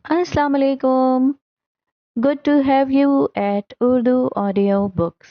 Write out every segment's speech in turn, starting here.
Assalamu alaikum. Good to have you at Urdu Audio Books.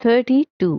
32।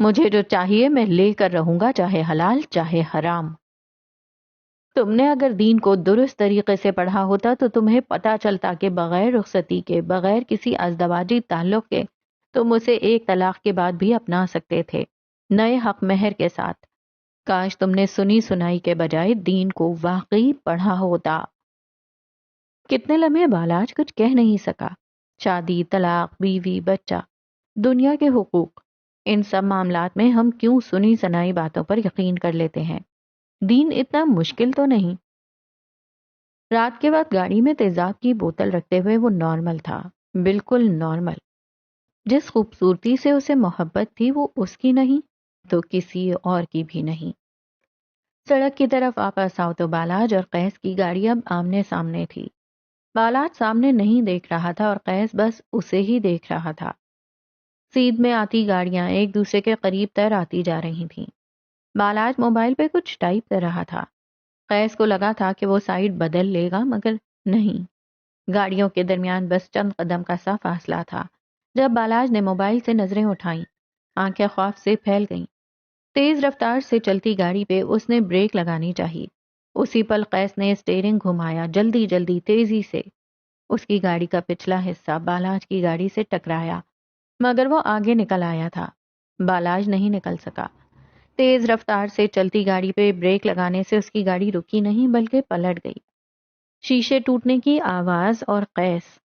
مجھے جو چاہیے میں لے کر رہوں گا، چاہے حلال چاہے حرام۔ تم نے اگر دین کو درست طریقے سے پڑھا ہوتا تو تمہیں پتا چلتا کہ بغیر رخصتی کے، بغیر کسی ازدواجی تعلق کے تم اسے ایک طلاق کے بعد بھی اپنا سکتے تھے، نئے حق مہر کے ساتھ۔ کاش تم نے سنی سنائی کے بجائے دین کو واقعی پڑھا ہوتا۔ کتنے لمحے بالاج کچھ کہہ نہیں سکا۔ شادی، طلاق، بیوی، بچہ، دنیا کے حقوق، ان سب معاملات میں ہم کیوں سنی سنائی باتوں پر یقین کر لیتے ہیں؟ دین اتنا مشکل تو نہیں۔ رات کے وقت گاڑی میں تیزاب کی بوتل رکھتے ہوئے وہ نارمل تھا، بالکل نارمل۔ جس خوبصورتی سے اسے محبت تھی وہ اس کی نہیں تو کسی اور کی بھی نہیں۔ سڑک کی طرف واپس آؤ تو بالاج اور قیس کی گاڑی اب آمنے سامنے تھی۔ بالاج سامنے نہیں دیکھ رہا تھا اور قیس بس اسے ہی دیکھ رہا تھا۔ سیدھ میں آتی گاڑیاں ایک دوسرے کے قریب تر آتی جا رہی تھیں۔ بالاج موبائل پہ کچھ ٹائپ کر رہا تھا۔ قیس کو لگا تھا کہ وہ سائیڈ بدل لے گا، مگر نہیں۔ گاڑیوں کے درمیان بس چند قدم کا سا فاصلہ تھا۔ جب بالاج نے موبائل سے نظریں اٹھائیں، آنکھیں خوف سے پھیل گئیں۔ تیز رفتار سے چلتی گاڑی پہ اس نے بریک لگانی چاہی۔ اسی پل قیس نے اسٹیئرنگ گھمایا، جلدی جلدی تیزی سے۔ اس کی گاڑی کا پچھلا حصہ بالاج کی گاڑی سے ٹکرایا، مگر وہ آگے نکل آیا تھا۔ بالاج نہیں نکل سکا۔ تیز رفتار سے چلتی گاڑی پہ بریک لگانے سے اس کی گاڑی رکی نہیں بلکہ پلٹ گئی۔ شیشے ٹوٹنے کی آواز اور قیس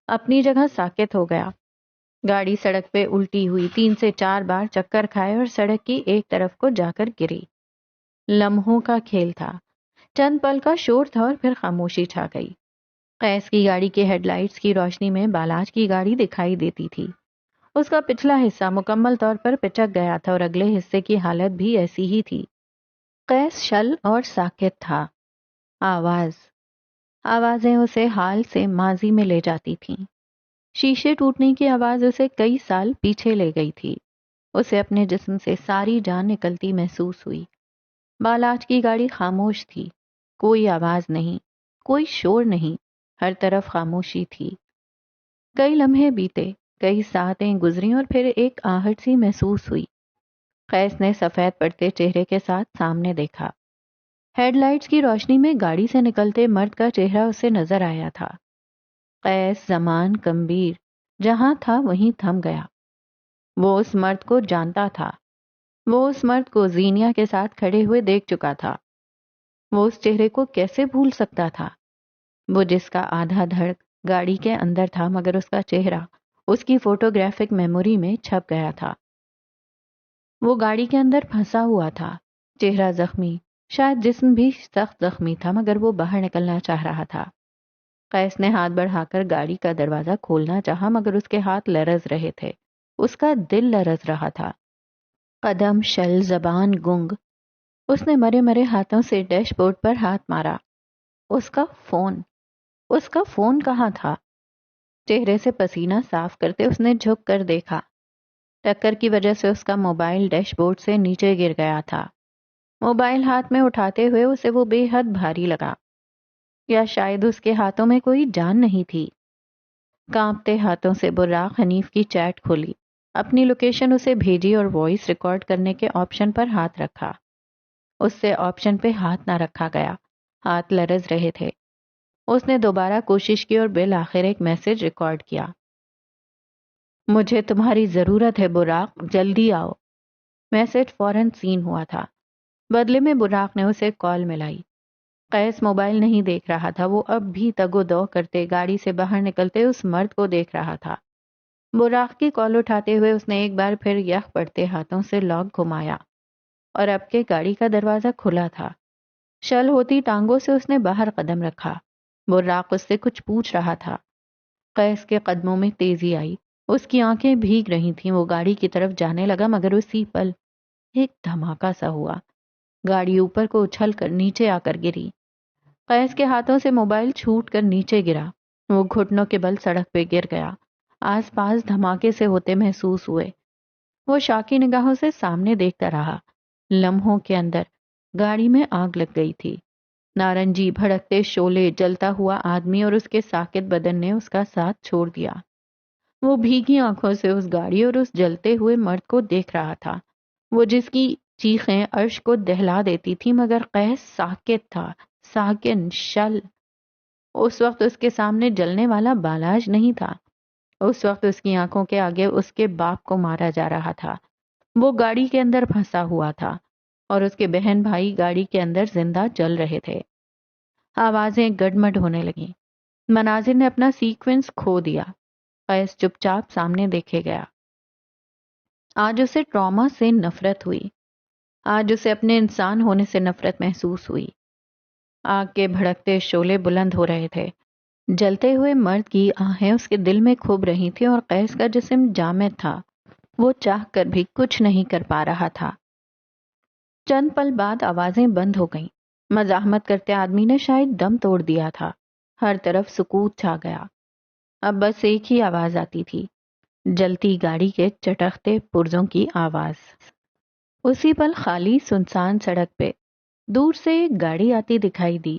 اپنی جگہ ساکت ہو گیا۔ گاڑی سڑک پہ الٹی ہوئی، 3 سے 4 بار چکر کھائے اور سڑک کی ایک طرف کو جا کر گری۔ لمحوں کا کھیل تھا، چند پل کا شور تھا اور پھر خاموشی چھا گئی۔ قیس کی گاڑی کے ہیڈ لائٹس کی روشنی میں بالاج کی گاڑی دکھائی دیتی تھی۔ اس کا پچھلا حصہ مکمل طور پر پچک گیا تھا اور اگلے حصے کی حالت بھی ایسی ہی تھی۔ قیس شل اور ساکت تھا۔ آوازیں اسے حال سے ماضی میں لے جاتی تھیں۔ شیشے ٹوٹنے کی آواز اسے کئی سال پیچھے لے گئی تھی۔ اسے اپنے جسم سے ساری جان نکلتی محسوس ہوئی۔ بالاج کی گاڑی خاموش تھی، کوئی آواز نہیں، کوئی شور نہیں، ہر طرف خاموشی تھی۔ کئی لمحے بیتے، کئی ساعتیں گزری اور پھر ایک آہٹ سی محسوس ہوئی۔ قیس نے سفید پڑتے چہرے کے ساتھ سامنے دیکھا۔ ہیڈ لائٹس کی روشنی میں گاڑی سے نکلتے مرد کا چہرہ اسے نظر آیا تھا۔ قیس زمان کمبیر جہاں تھا وہیں تھم گیا۔ وہ اس مرد کو جانتا تھا۔ وہ اس مرد کو زینیا کے ساتھ کھڑے ہوئے دیکھ چکا تھا۔ وہ اس چہرے کو کیسے بھول سکتا تھا؟ وہ جس کا آدھا دھڑک گاڑی کے اندر تھا، مگر اس کا چہرہ اس کی فوٹوگرافک میموری میں چھپ گیا تھا۔ وہ گاڑی کے اندر پھنسا ہوا تھا، چہرہ زخمی، شاید جسم بھی سخت زخمی تھا، مگر وہ باہر نکلنا چاہ رہا تھا۔ قیس نے ہاتھ بڑھا کر گاڑی کا دروازہ کھولنا چاہا، مگر اس کے ہاتھ لرز رہے تھے، اس کا دل لرز رہا تھا۔ قدم شل، زبان گنگ۔ اس نے مرے مرے ہاتھوں سے ڈیش بورڈ پر ہاتھ مارا۔ اس کا فون کہاں تھا؟ چہرے سے پسینہ صاف کرتے اس نے جھک کر دیکھا۔ ٹکر کی وجہ سے اس کا موبائل ڈیش بورڈ سے نیچے گر گیا تھا۔ موبائل ہاتھ میں اٹھاتے ہوئے اسے وہ بے حد بھاری لگا، یا شاید اس کے ہاتھوں میں کوئی جان نہیں تھی۔ کانپتے ہاتھوں سے براق حنیف کی چیٹ کھولی، اپنی لوکیشن اسے بھیجی اور وائس ریکارڈ کرنے کے آپشن پر ہاتھ رکھا۔ اس سے آپشن پہ ہاتھ نہ رکھا گیا، ہاتھ لرز رہے تھے۔ اس نے دوبارہ کوشش کی اور بالآخر ایک میسج ریکارڈ کیا۔ مجھے تمہاری ضرورت ہے براق، جلدی آؤ۔ میسج فوراً سین ہوا تھا۔ بدلے میں براق نے اسے کال ملائی۔ قیس موبائل نہیں دیکھ رہا تھا، وہ اب بھی تگ و دو کرتے گاڑی سے باہر نکلتے اس مرد کو دیکھ رہا تھا۔ براق کی کال اٹھاتے ہوئے اس نے ایک بار پھر یخ پڑتے ہاتھوں سے لاک گھمایا اور اب کے گاڑی کا دروازہ کھلا تھا۔ شل ہوتی ٹانگوں سے اس نے باہر قدم رکھا۔ براق اس سے کچھ پوچھ رہا تھا۔ قیس کے قدموں میں تیزی آئی، اس کی آنکھیں بھیگ رہی تھیں۔ وہ گاڑی کی طرف جانے لگا، مگر اسی پل ایک دھماکہ سا ہوا۔ گاڑی اوپر کو اچھل کر نیچے آ کر گری۔ قیس کے ہاتھوں سے موبائل چھوٹ کر نیچے گرا۔ وہ گھٹنوں کے بل سڑک پہ گر گیا۔ آس پاس دھماکے سے ہوتے محسوس ہوئے۔ وہ شاکی نگاہوں سے سامنے دیکھتا رہا۔ لمحوں کے اندر گاڑی میں آگ لگ گئی تھی۔ نارنجی بھڑکتے شعلے، جلتا ہوا آدمی اور اس کے ساکت بدن نے اس کا ساتھ چھوڑ دیا۔ وہ بھیگی آنکھوں سے اس گاڑی اور اس جلتے ہوئے مرد کو دیکھ رہا تھا۔ وہ جس کی چیخیں عرش کو دہلا دیتی تھی، مگر قیس ساکت تھا، ساکن شل۔ اس وقت اس کے سامنے جلنے والا بالاج نہیں تھا، اس وقت اس کی آنکھوں کے آگے اس کے باپ کو مارا جا رہا تھا، وہ گاڑی کے اندر پھنسا ہوا تھا اور اس کے بہن بھائی گاڑی کے اندر زندہ جل رہے تھے۔ آوازیں گڈمڈ ہونے لگیں، مناظر نے اپنا سیکوینس کھو دیا۔ قیس چپ چاپ سامنے دیکھے گیا۔ آج اسے ٹراما سے نفرت ہوئی، آج اسے اپنے انسان ہونے سے نفرت محسوس ہوئی۔ آگ کے بھڑکتے شعلے بلند ہو رہے تھے، جلتے ہوئے مرد کی آہیں اس کے دل میں کھب رہی تھیں اور قیس کا جسم جامد تھا، وہ چاہ کر بھی کچھ نہیں کر پا رہا تھا۔ چند پل بعد آوازیں بند ہو گئیں، مزاحمت کرتے آدمی نے شاید دم توڑ دیا تھا، ہر طرف سکوت چھا گیا۔ اب بس ایک ہی آواز آتی تھی، جلتی گاڑی کے چٹختے پرزوں کی آواز۔ اسی پل خالی سنسان سڑک پہ دور سے ایک گاڑی آتی دکھائی دی،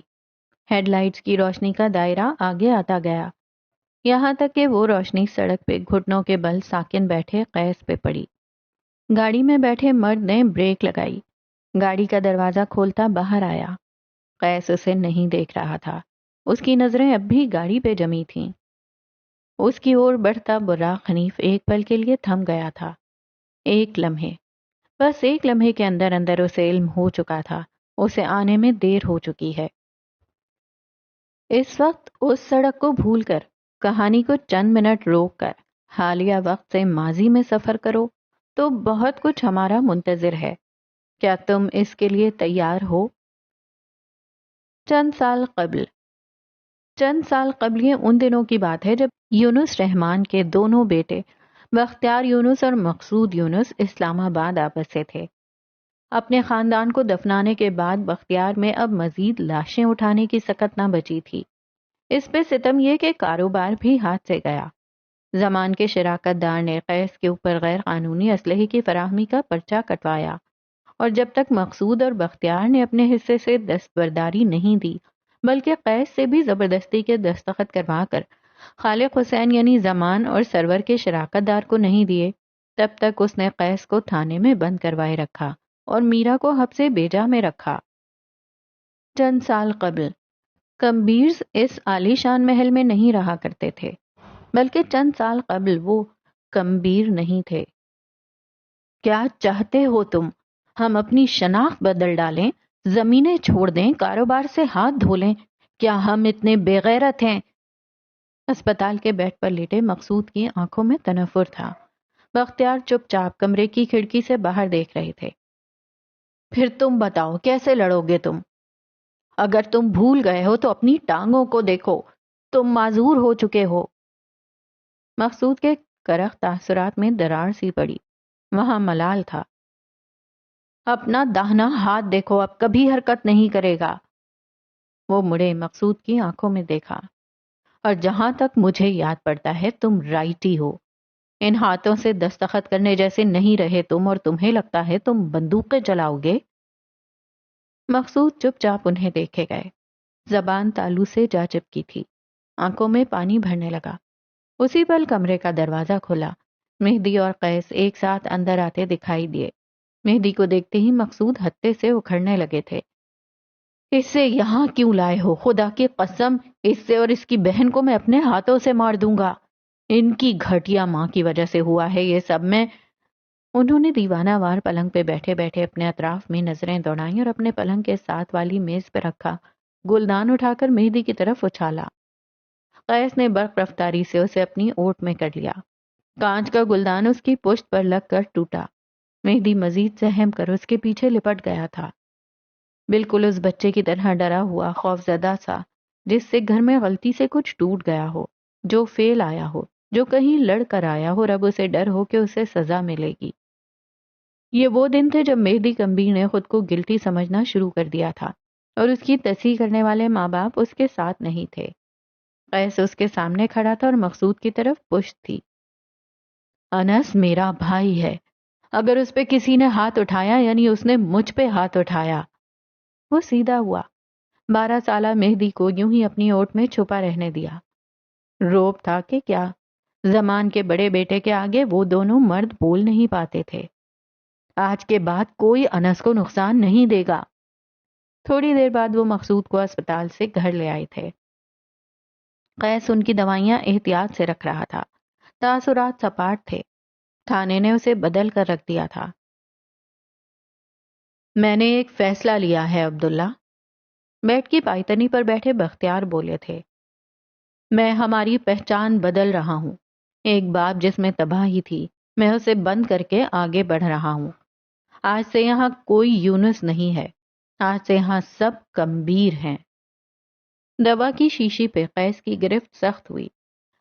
ہیڈ لائٹس کی روشنی کا دائرہ آگے آتا گیا، یہاں تک کہ وہ روشنی سڑک پہ گھٹنوں کے بل ساکن بیٹھے قیس پہ پڑی۔ گاڑی میں بیٹھے مرد نے بریک لگائی، گاڑی کا دروازہ کھولتا باہر آیا۔ قیس اسے نہیں دیکھ رہا تھا، اس کی نظریں اب بھی گاڑی پہ جمی تھیں۔ اس کی اور بڑھتا براق حنیف ایک پل کے لیے تھم گیا تھا، ایک لمحے، بس ایک لمحے کے اندر اندر اسے علم ہو چکا تھا، اسے آنے میں دیر ہو چکی ہے۔ اس وقت اس سڑک کو بھول کر، کہانی کو چند منٹ روک کر حالیہ وقت سے ماضی میں سفر کرو تو بہت کچھ ہمارا منتظر ہے۔ کیا تم اس کے لیے تیار ہو؟ چند سال قبل یہ ان دنوں کی بات ہے جب یونس رحمان کے دونوں بیٹے بختیار یونس اور مقصود یونس اسلام آباد آپس سے تھے۔ اپنے خاندان کو دفنانے کے بعد بختیار میں اب مزید لاشیں اٹھانے کی سکت نہ بچی تھی۔ اس پہ ستم یہ کہ کاروبار بھی ہاتھ سے گیا۔ زمان کے شراکت دار نے قیس کے اوپر غیر قانونی اسلحے کی فراہمی کا پرچہ کٹوایا، اور جب تک مقصود اور بختیار نے اپنے حصے سے دستبرداری نہیں دی، بلکہ قیس سے بھی زبردستی کے دستخط کروا کر خالق حسین یعنی زمان اور سرور کے شراکت دار کو نہیں دیے، تب تک اس نے قیس کو تھانے میں بند کروائے رکھا اور میرا کو حبس بیجا میں رکھا۔ چند سال قبل کمبیرز اس عالی شان محل میں نہیں رہا کرتے تھے، بلکہ چند سال قبل وہ کمبیر نہیں تھے۔ کیا چاہتے ہو تم؟ ہم اپنی شناخت بدل ڈالیں، زمینیں چھوڑ دیں، کاروبار سے ہاتھ دھو لیں؟ کیا ہم اتنے بے غیرت ہیں؟ اسپتال کے بیڈ پر لیٹے مقصود کی آنکھوں میں تنفر تھا۔ بختیار چپ چاپ کمرے کی کھڑکی سے باہر دیکھ رہے تھے۔ پھر تم بتاؤ کیسے لڑو گے تم؟ اگر تم بھول گئے ہو تو اپنی ٹانگوں کو دیکھو، تم معذور ہو چکے ہو۔ مقصود کے کرخ تاثرات میں درار سی پڑی، وہاں ملال تھا۔ اپنا داہنا ہاتھ دیکھو، اب کبھی حرکت نہیں کرے گا۔ وہ مڑے، مقصود کی آنکھوں میں دیکھا، اور جہاں تک مجھے یاد پڑتا ہے تم رائٹی ہو، ان ہاتھوں سے دستخط کرنے جیسے نہیں رہے تم، اور تمہیں لگتا ہے تم بندوقیں چلاؤ گے؟ مقصود چپ چاپ انہیں دیکھے گئے، زبان تالو سے جا چپکی تھی، آنکھوں میں پانی بھرنے لگا۔ اسی پل کمرے کا دروازہ کھلا، مہدی اور قیس ایک ساتھ اندر آتے دکھائی دیے۔ مہدی کو دیکھتے ہی مقصود ہتے سے اکھڑنے لگے تھے۔ اس سے یہاں کیوں لائے ہو؟ خدا کی قسم، اس سے اور اس کی بہن کو میں اپنے ہاتھوں سے مار دوں گا۔ ان کی گھٹیا ماں کی وجہ سے ہوا ہے یہ سب۔ میں انہوں نے دیوانہ وار پلنگ پہ بیٹھے بیٹھے اپنے اطراف میں نظریں دوڑائیں اور اپنے پلنگ کے ساتھ والی میز پہ رکھا گلدان اٹھا کر مہدی کی طرف اچھالا۔ قیس نے برق رفتاری سے اسے اپنی اوٹ میں کر لیا۔ کانچ کا گلدان اس کی پشت پر لگ کر ٹوٹا۔ مہدی مزید سہم کر اس کے پیچھے لپٹ گیا تھا، بالکل اس بچے کی طرح ڈرا ہوا، خوف زدہ سا، جس سے گھر میں غلطی سے کچھ ٹوٹ گیا ہو، جو فیل آیا ہو، جو کہیں لڑ کر آیا ہو، رب اسے ڈر ہو کہ اسے سزا ملے گی۔ یہ وہ دن تھے جب مہدی کمبیر نے خود کو گلٹی سمجھنا شروع کر دیا تھا، اور اس کی تصحیح کرنے والے ماں باپ اس کے ساتھ نہیں تھے۔ قیس اس کے سامنے کھڑا تھا اور مقصود کی طرف پشت تھی۔ انس میرا بھائی ہے، اگر اس پہ کسی نے ہاتھ اٹھایا یعنی اس نے مجھ پہ ہاتھ اٹھایا۔ وہ سیدھا ہوا، 12 سالہ مہدی کو یوں ہی اپنی اوٹ میں چھپا رہنے دیا۔ روب تھا کہ کیا، زمان کے بڑے بیٹے کے آگے وہ دونوں مرد بول نہیں پاتے تھے۔ آج کے بعد کوئی انس کو نقصان نہیں دے گا۔ تھوڑی دیر بعد وہ مقصود کو اسپتال سے گھر لے آئے تھے۔ قیس ان کی دوائیاں احتیاط سے رکھ رہا تھا۔ تاثرات سپاٹ تھے، تھانے نے اسے بدل کر رکھ دیا تھا۔ میں نے ایک فیصلہ لیا ہے عبداللہ، بیٹ کی پائتنی پر بیٹھے بختیار بولے تھے۔ میں ہماری پہچان بدل رہا ہوں۔ ایک باپ جس میں تباہی تھی، میں اسے بند کر کے آگے بڑھ رہا ہوں۔ آج سے یہاں کوئی یونس نہیں ہے، آج سے یہاں سب کمبیر ہیں۔ دوا کی شیشی پہ قیس کی گرفت سخت ہوئی،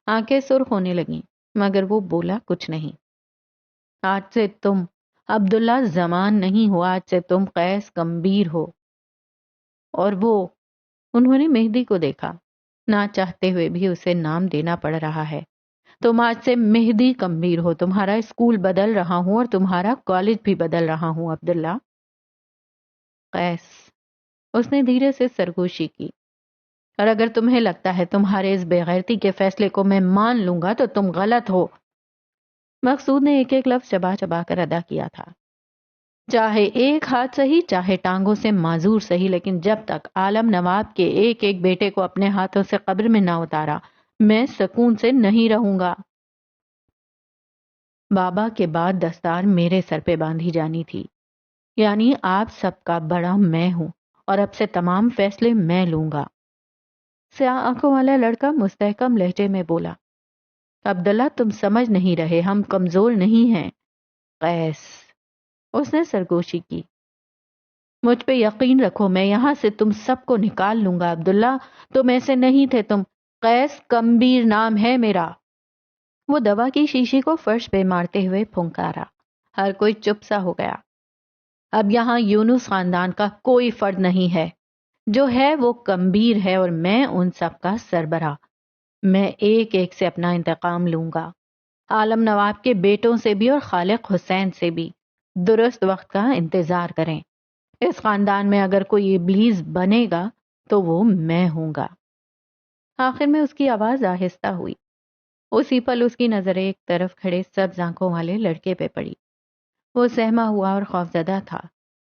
آنکھیں سرخ ہونے لگیں، مگر وہ بولا کچھ نہیں۔ آج سے تم عبداللہ زمان نہیں ہو، آج سے تم قیس کمبیر ہو۔ اور وہ، انہوں نے مہدی کو دیکھا، نہ چاہتے ہوئے بھی اسے نام دینا پڑ رہا ہے۔ تم آج سے مہدی کمبیر ہو، تمہارا اسکول بدل رہا ہوں اور تمہارا کالج بھی بدل رہا ہوں عبداللہ۔ قیس، اس نے دھیرے سے سرگوشی کی، اور اگر تمہیں لگتا ہے تمہارے اس بے غیرتی کے فیصلے کو میں مان لوں گا تو تم غلط ہو۔ مقصود نے ایک ایک لفظ چبا چبا کر ادا کیا تھا۔ چاہے ایک ہاتھ سہی، چاہے ٹانگوں سے معذور سہی، لیکن جب تک عالم نواب کے ایک ایک بیٹے کو اپنے ہاتھوں سے قبر میں نہ اتارا، میں سکون سے نہیں رہوں گا۔ بابا کے بعد دستار میرے سر پہ باندھی جانی تھی، یعنی آپ سب کا بڑا میں ہوں، اور اب سے تمام فیصلے میں لوں گا۔ سیاہ آنکھوں والا لڑکا مستحکم لہجے میں بولا، عبداللہ تم سمجھ نہیں رہے، ہم کمزور نہیں ہیں۔ قیس، اس نے سرگوشی کی، مجھ پہ یقین رکھو، میں یہاں سے تم سب کو نکال لوں گا۔ عبداللہ تم ایسے نہیں تھے، تم قیس کمبیر نام ہے میرا۔ وہ دوا کی شیشی کو فرش پہ مارتے ہوئے پھنکارا۔ ہر کوئی چپ سا ہو گیا۔ اب یہاں یونس خاندان کا کوئی فرد نہیں ہے، جو ہے وہ کمبیر ہے، اور میں ان سب کا سربراہ۔ میں ایک ایک سے اپنا انتقام لوں گا، عالم نواب کے بیٹوں سے بھی اور خالق حسین سے بھی۔ درست وقت کا انتظار کریں۔ اس خاندان میں اگر کوئی ابلیس بنے گا تو وہ میں ہوں گا۔ آخر میں اس کی آواز آہستہ ہوئی۔ اسی پل اس کی نظر ایک طرف کھڑے سبز آنکھوں والے لڑکے پہ پڑی۔ وہ سہما ہوا اور خوفزدہ تھا۔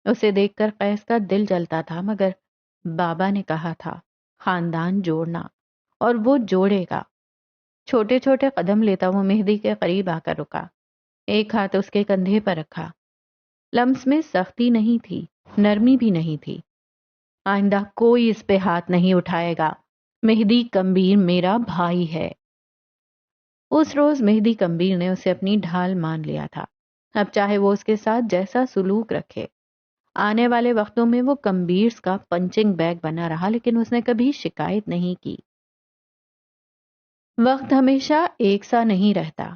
اسے دیکھ کر قیس کا دل جلتا تھا، مگر بابا نے کہا تھا خاندان جوڑنا، اور وہ جوڑے گا۔ چھوٹے چھوٹے قدم لیتا وہ مہدی کے قریب آ کر رکا، ایک ہاتھ اس کے کندھے پر رکھا۔ لمس میں سختی نہیں تھی، نرمی بھی نہیں تھی۔ آئندہ کوئی اس پہ ہاتھ نہیں اٹھائے گا۔ مہدی کمبیر میرا بھائی ہے۔ اس روز مہدی کمبیر نے اسے اپنی ڈھال مان لیا تھا۔ اب چاہے وہ اس کے ساتھ جیسا سلوک رکھے، آنے والے وقتوں میں وہ کمبیرز کا پنچنگ بیگ بنا رہا، لیکن اس نے کبھی شکایت نہیں کی۔ وقت ہمیشہ ایک سا نہیں رہتا۔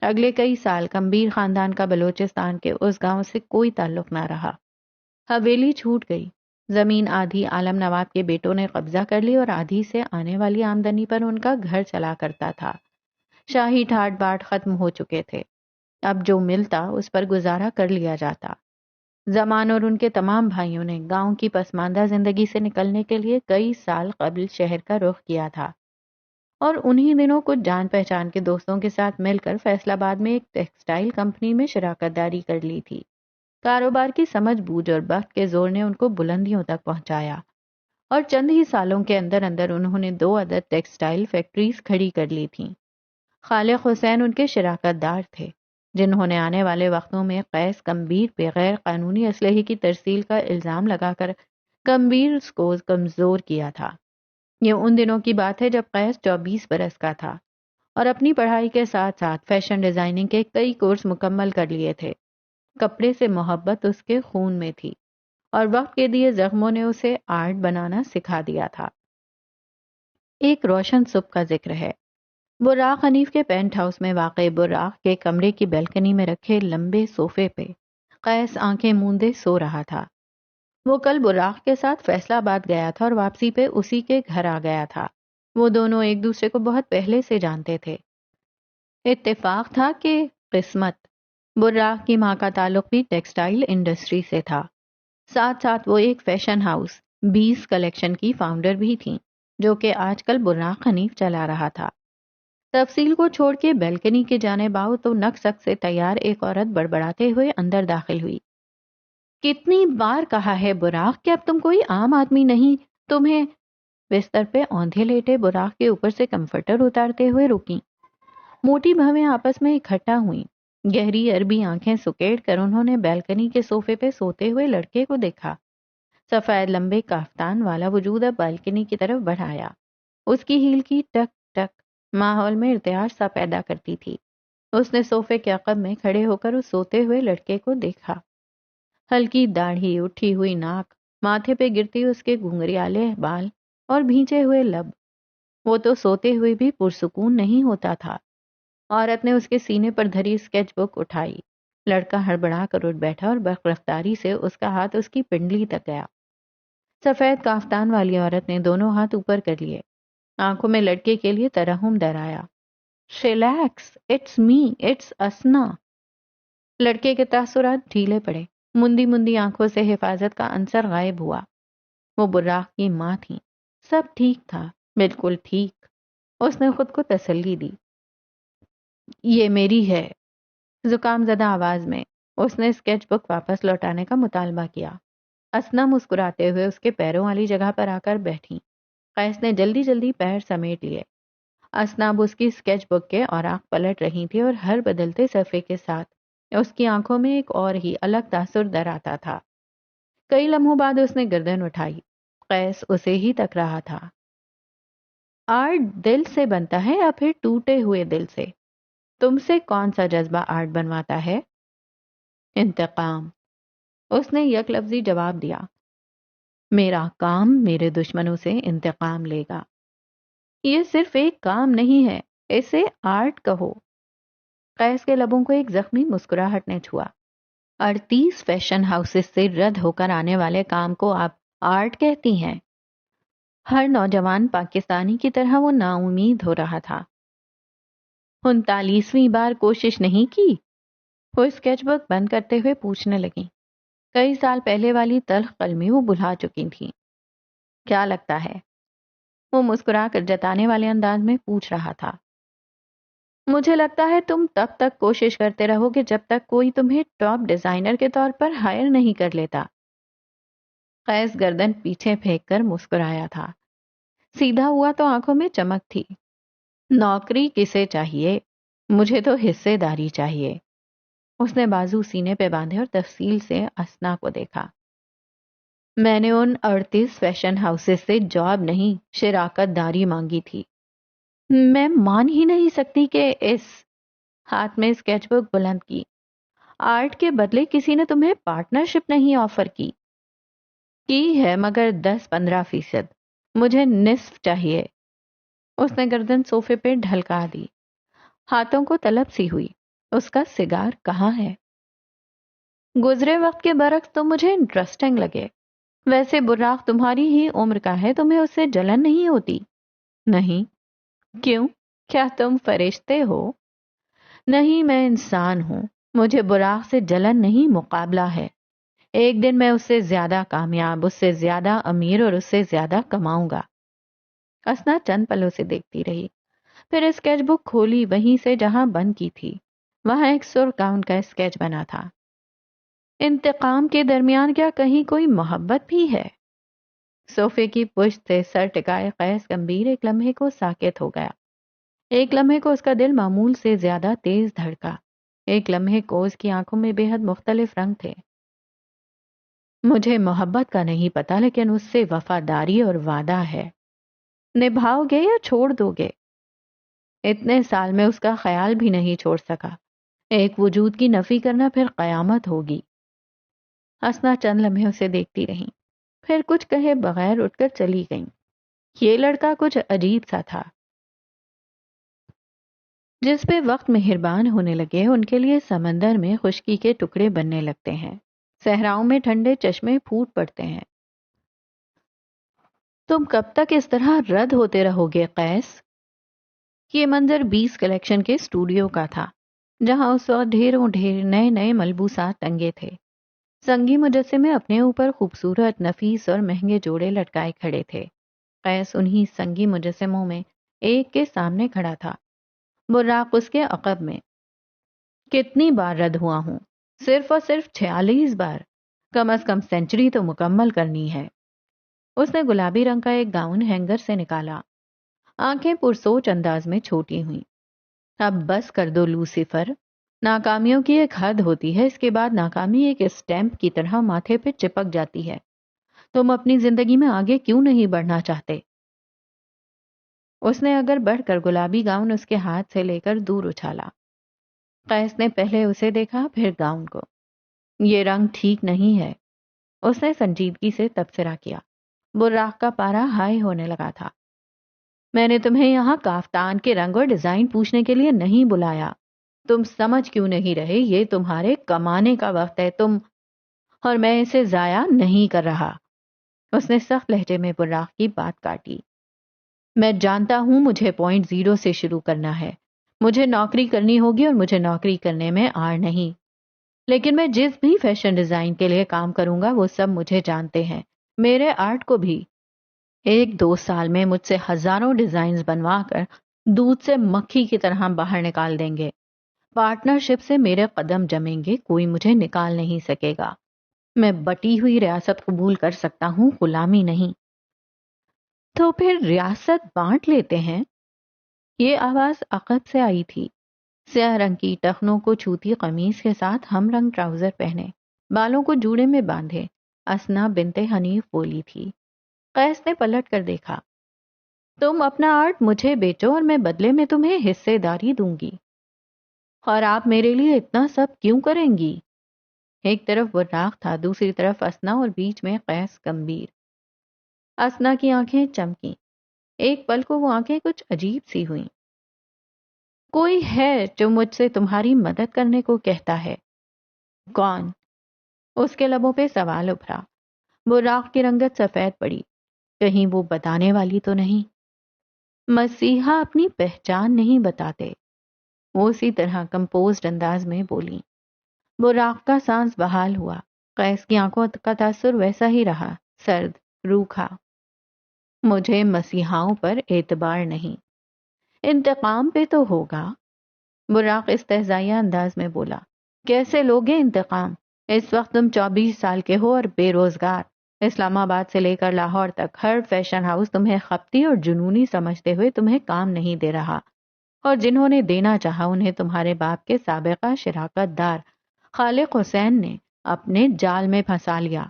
اگلے کئی سال کمبیر خاندان کا بلوچستان کے اس گاؤں سے کوئی تعلق نہ رہا۔ حویلی چھوٹ گئی، زمین آدھی عالم نواب کے بیٹوں نے قبضہ کر لی، اور آدھی سے آنے والی آمدنی پر ان کا گھر چلا کرتا تھا۔ شاہی ٹھاٹ باٹ ختم ہو چکے تھے، اب جو ملتا اس پر گزارا کر لیا جاتا۔ زمان اور ان کے تمام بھائیوں نے گاؤں کی پسماندہ زندگی سے نکلنے کے لیے کئی سال قبل شہر کا رخ کیا تھا، اور انہی دنوں کچھ جان پہچان کے دوستوں کے ساتھ مل کر فیصل آباد میں ایک ٹیکسٹائل کمپنی میں شراکت داری کر لی تھی۔ کاروبار کی سمجھ بوجھ اور بخت کے زور نے ان کو بلندیوں تک پہنچایا، اور چند ہی سالوں کے اندر اندر انہوں نے 2 عدد ٹیکسٹائل فیکٹریز کھڑی کر لی تھیں۔ خالق حسین ان کے شراکت دار تھے، جنہوں نے آنے والے وقتوں میں قیس کمبیر پہ غیر قانونی اسلحے کی ترسیل کا الزام لگا کر کمبیر کو کمزور کیا تھا۔ یہ ان دنوں کی بات ہے جب قیس 24 برس کا تھا، اور اپنی پڑھائی کے ساتھ ساتھ فیشن ڈیزائننگ کے کئی کورس مکمل کر لیے تھے۔ کپڑے سے محبت اس کے خون میں تھی، اور وقت کے دیے زخموں نے اسے آرٹ بنانا سکھا دیا تھا۔ ایک روشن صبح کا ذکر ہے۔ براق حنیف کے پینٹ ہاؤس میں واقع براق کے کمرے کی بیلکنی میں رکھے لمبے صوفے پہ قیس آنکھیں موندے سو رہا تھا۔ وہ کل براق کے ساتھ فیصل آباد گیا تھا، اور واپسی پہ اسی کے گھر آ گیا تھا۔ وہ دونوں ایک دوسرے کو بہت پہلے سے جانتے تھے۔ اتفاق تھا کہ قسمت، براق کی ماں کا تعلق بھی ٹیکسٹائل انڈسٹری سے تھا۔ ساتھ ساتھ وہ ایک فیشن ہاؤس 20 کلیکشن کی فاؤنڈر بھی تھیں، جو کہ آج کل براق حنیف چلا رہا تھا۔ تفصیل کو چھوڑ کے بیلکنی کے جانب آؤ تو نک سک سے تیار ایک عورت بڑبڑاتے ہوئے اندر داخل ہوئی۔ کتنی بار کہا ہے براق کہ اب تم کوئی عام آدمی نہیں، تمہیں… بستر پہ اوندھے لیٹے براق کے اوپر سے کمفرٹر اتارتے ہوئے رکی۔ موٹی بھویں آپس میں اکٹھا ہوئیں۔ گہری عربی آنکھیں سکیڑ کر انہوں نے بیلکنی کے صوفے پہ سوتے ہوئے لڑکے کو دیکھا۔ سفید لمبے کافتان والا وجود اب بالکنی کی طرف بڑھایا۔ اس کی ہیل کی ٹک ٹک ماحول میں ارتعاش سا پیدا کرتی تھی۔ اس نے صوفے کے عقب میں کھڑے ہو کر اس سوتے ہوئے لڑکے کو دیکھا۔ ہلکی داڑھی، اٹھی ہوئی ناک، ماتھے پہ گرتی اس کے گھنگریالے بال اور بھینچے ہوئے لب۔ وہ تو سوتے ہوئے بھی پرسکون نہیں ہوتا تھا۔ عورت نے اس کے سینے پر دھری اسکیچ بک اٹھائی۔ لڑکا ہڑبڑا کر اٹھ بیٹھا اور برق رفتاری سے اس کا ہاتھ اس کی پنڈلی تک گیا۔ سفید کافتان والی عورت نے دونوں ہاتھ اوپر کر لیے۔ آنکھوں میں لڑکے کے لیے ترحم درایا۔ ریلیکس، اٹس می، اٹس اسنا۔ لڑکے کے تاثرات ڈھیلے پڑے۔ مندی مندی آنکھوں سے حفاظت کا عنصر غائب ہوا۔ وہ براق کی ماں تھی۔ سب ٹھیک تھا، بالکل ٹھیک۔ اس نے خود کو تسلی دی۔ یہ میری ہے۔ زکام زدہ آواز میں اس نے اسکیچ بک واپس لوٹانے کا مطالبہ کیا۔ اسنا مسکراتے ہوئے اس کے پیروں والی جگہ پر آ کر بیٹھی۔ قیس نے جلدی جلدی پیر سمیٹ لیے۔ اسنا اب اس کی اسکیچ بک کے اوراق پلٹ رہی تھی اور ہر بدلتے صفحے کے ساتھ اس کی آنکھوں میں ایک اور ہی الگ تاثر در آتا تھا۔ کئی لمحوں بعد اس نے گردن اٹھائی۔ قیس اسے ہی تک رہا تھا۔ آرٹ دل سے بنتا ہے یا پھر ٹوٹے ہوئے دل سے؟ تم سے کون سا جذبہ آرٹ بنواتا ہے؟ انتقام۔ اس نے یک لفظی جواب دیا۔ میرا کام میرے دشمنوں سے انتقام لے گا۔ یہ صرف ایک کام نہیں ہے، اسے آرٹ کہو۔ قیس کے لبوں کو ایک زخمی مسکراہٹ نے چھوا۔ 38 فیشن ہاؤسز سے رد ہو کر آنے والے کام کو آپ آرٹ کہتی ہیں؟ ہر نوجوان پاکستانی کی طرح وہ نا امید ہو رہا تھا۔ 39ویں بار کوشش نہیں کی؟ وہ اسکیچ بک بند کرتے ہوئے پوچھنے لگی۔ کئی سال پہلے والی تلخ قلمی وہ بھلا چکی تھی۔ کیا لگتا ہے؟ وہ مسکرا کر جتانے والے انداز میں پوچھ رہا تھا۔ مجھے لگتا ہے تم تب تک کوشش کرتے رہو گے جب تک کوئی تمہیں ٹاپ ڈیزائنر کے طور پر ہائر نہیں کر لیتا۔ قیس گردن پیچھے پھینک کر مسکرایا تھا۔ سیدھا ہوا تو آنکھوں میں چمک تھی۔ نوکری کسے چاہیے؟ مجھے تو حصے داری چاہیے۔ اس نے بازو سینے پہ باندھے اور تفصیل سے اسنا کو دیکھا۔ میں نے ان 38 فیشن ہاؤسز سے جاب نہیں، شراکت داری مانگی تھی۔ میں مان ہی نہیں سکتی کہ اس… ہاتھ میں اسکیچ بک بلند کی۔ آرٹ کے بدلے کسی نے تمہیں پارٹنرشپ نہیں آفر کی ہے، مگر 10-15%۔ مجھے نصف چاہیے۔ اس نے گردن صوفے پہ ڈھلکا دی۔ ہاتھوں کو طلب سی ہوئی۔ اس کا سگار کہاں ہے؟ گزرے وقت کے برعکس تم مجھے انٹرسٹنگ لگے۔ ویسے براق تمہاری ہی عمر کا ہے، تمہیں اس سے جلن نہیں ہوتی؟ نہیں۔ کیوں؟ کیا تم فرشتے ہو؟ نہیں، میں انسان ہوں۔ مجھے براق سے جلن نہیں، مقابلہ ہے۔ ایک دن میں اس سے زیادہ کامیاب، اس سے زیادہ امیر اور اس سے زیادہ کماؤں گا۔ اسنا چند پلوں سے دیکھتی رہی، پھر اسکیچ بک کھولی وہیں سے جہاں بند کی تھی۔ وہاں ایک سرخ گاؤن کا اسکیچ بنا تھا۔ انتقام کے درمیان کیا کہیں کوئی محبت بھی ہے؟ صوفے کی پشت سے سر ٹکائے قیس گمبھیر ایک لمحے کو ساکت ہو گیا۔ ایک لمحے کو اس کا دل معمول سے زیادہ تیز دھڑکا۔ ایک لمحے کو اس کی آنکھوں میں بے حد مختلف رنگ تھے۔ مجھے محبت کا نہیں پتا، لیکن اس سے وفاداری اور وعدہ ہے۔ نبھاؤ گے یا چھوڑ دو گے؟ اتنے سال میں اس کا خیال بھی نہیں چھوڑ سکا۔ ایک وجود کی نفی کرنا پھر قیامت ہوگی۔ اسنا چند لمحے اسے دیکھتی رہی، پھر کچھ کہے بغیر اٹھ کر چلی گئیں۔ یہ لڑکا کچھ عجیب سا تھا۔ جس پہ وقت مہربان ہونے لگے ان کے لیے سمندر میں خشکی کے ٹکڑے بننے لگتے ہیں، صحراؤں میں ٹھنڈے چشمے پھوٹ پڑتے ہیں۔ تم کب تک اس طرح رد ہوتے رہو گے قیس؟ یہ منظر 20 کلیکشن کے اسٹوڈیو کا تھا، جہاں اس وقت ڈھیروں ڈھیر نئے نئے ملبوسات ٹنگے تھے۔ سنگی مجسمے اپنے اوپر خوبصورت، نفیس اور مہنگے جوڑے لٹکائے کھڑے تھے۔ قیس انہی سنگی مجسموں میں ایک کے سامنے کھڑا تھا۔ براق اس کے عقب میں. کتنی بار رد ہوا ہوں؟ صرف اور صرف 46 بار. کم از کم سینچری تو مکمل کرنی ہے. اس نے گلابی رنگ کا ایک گاؤن ہینگر سے نکالا. آنکھیں پرسوچ انداز میں چھوٹی ہوئیں. اب بس کر دو لوسیفر. ناکامیوں کی ایک حد ہوتی ہے، اس کے بعد ناکامی ایک اسٹیمپ کی طرح ماتھے پہ چپک جاتی ہے. تم اپنی زندگی میں آگے کیوں نہیں بڑھنا چاہتے؟ اس نے اگر بڑھ کر گلابی گاؤن اس کے ہاتھ سے لے کر دور اچھالا. قیس نے پہلے اسے دیکھا پھر گاؤن کو. یہ رنگ ٹھیک نہیں ہے. اس نے سنجیدگی سے تبصرہ کیا. براق کا پارا ہائی ہونے لگا تھا. میں نے تمہیں یہاں کافتان کے رنگ اور ڈیزائن پوچھنے کے لیے نہیں بلایا. تم سمجھ کیوں نہیں رہے؟ یہ تمہارے کمانے کا وقت ہے. اور میں اسے ضائع نہیں کر رہا. اس نے سخت لہجے میں براق کی بات کاٹی. میں جانتا ہوں مجھے پوائنٹ 0 سے شروع کرنا ہے. مجھے نوکری کرنی ہوگی اور مجھے نوکری کرنے میں آر نہیں. لیکن میں جس بھی فیشن ڈیزائن کے لیے کام کروں گا وہ سب مجھے جانتے ہیں. میرے آرٹ کو بھی. 1-2 سال میں مجھ سے ہزاروں ڈیزائنز بنوا کر دودھ سے مکھی کی طرح باہر نکال دیں گے. پارٹنرشپ سے میرے قدم جمیں گے، کوئی مجھے نکال نہیں سکے گا. میں بٹی ہوئی ریاست قبول کر سکتا ہوں، غلامی نہیں. تو پھر ریاست بانٹ لیتے ہیں. یہ آواز عقب سے آئی تھی. سیاہ رنگ کی ٹخنوں کو چھوتی قمیص کے ساتھ ہم رنگ ٹراؤزر پہنے، بالوں کو جوڑے میں باندھے اسنا بنت حنیف بولی تھی. قیس نے پلٹ کر دیکھا. تم اپنا آرٹ مجھے بیچو اور میں بدلے میں تمہیں حصے داری دوں گی. اور آپ میرے لیے اتنا سب کیوں کریں گی؟ ایک طرف براق تھا، دوسری طرف اسنا اور بیچ میں قیس گمبھیر. اسنا کی آنکھیں چمکیں. ایک پل کو وہ آنکھیں کچھ عجیب سی ہوئیں. کوئی ہے جو مجھ سے تمہاری مدد کرنے کو کہتا ہے. کون؟ اس کے لبوں پہ سوال ابھرا. براق کی رنگت سفید پڑی. کہیں وہ بتانے والی تو نہیں؟ مسیحا اپنی پہچان نہیں بتاتے. وہ اسی طرح کمپوزڈ انداز میں بولی. براق کا سانس بحال ہوا. قیس کی آنکھوں کا تاثر ویسا ہی رہا، سرد، روکھا. مجھے مسیحاؤں پر اعتبار نہیں. انتقام پہ تو ہوگا. براق استہزائیہ انداز میں بولا. کیسے لوگے انتقام؟ اس وقت تم 24 سال کے ہو اور بے روزگار. اسلام آباد سے لے کر لاہور تک ہر فیشن ہاؤس تمہیں خپتی اور جنونی سمجھتے ہوئے تمہیں کام نہیں دے رہا، اور جنہوں نے دینا چاہا انہیں تمہارے باپ کے سابقہ شراکت دار خالق حسین نے اپنے جال میں پھنسا لیا.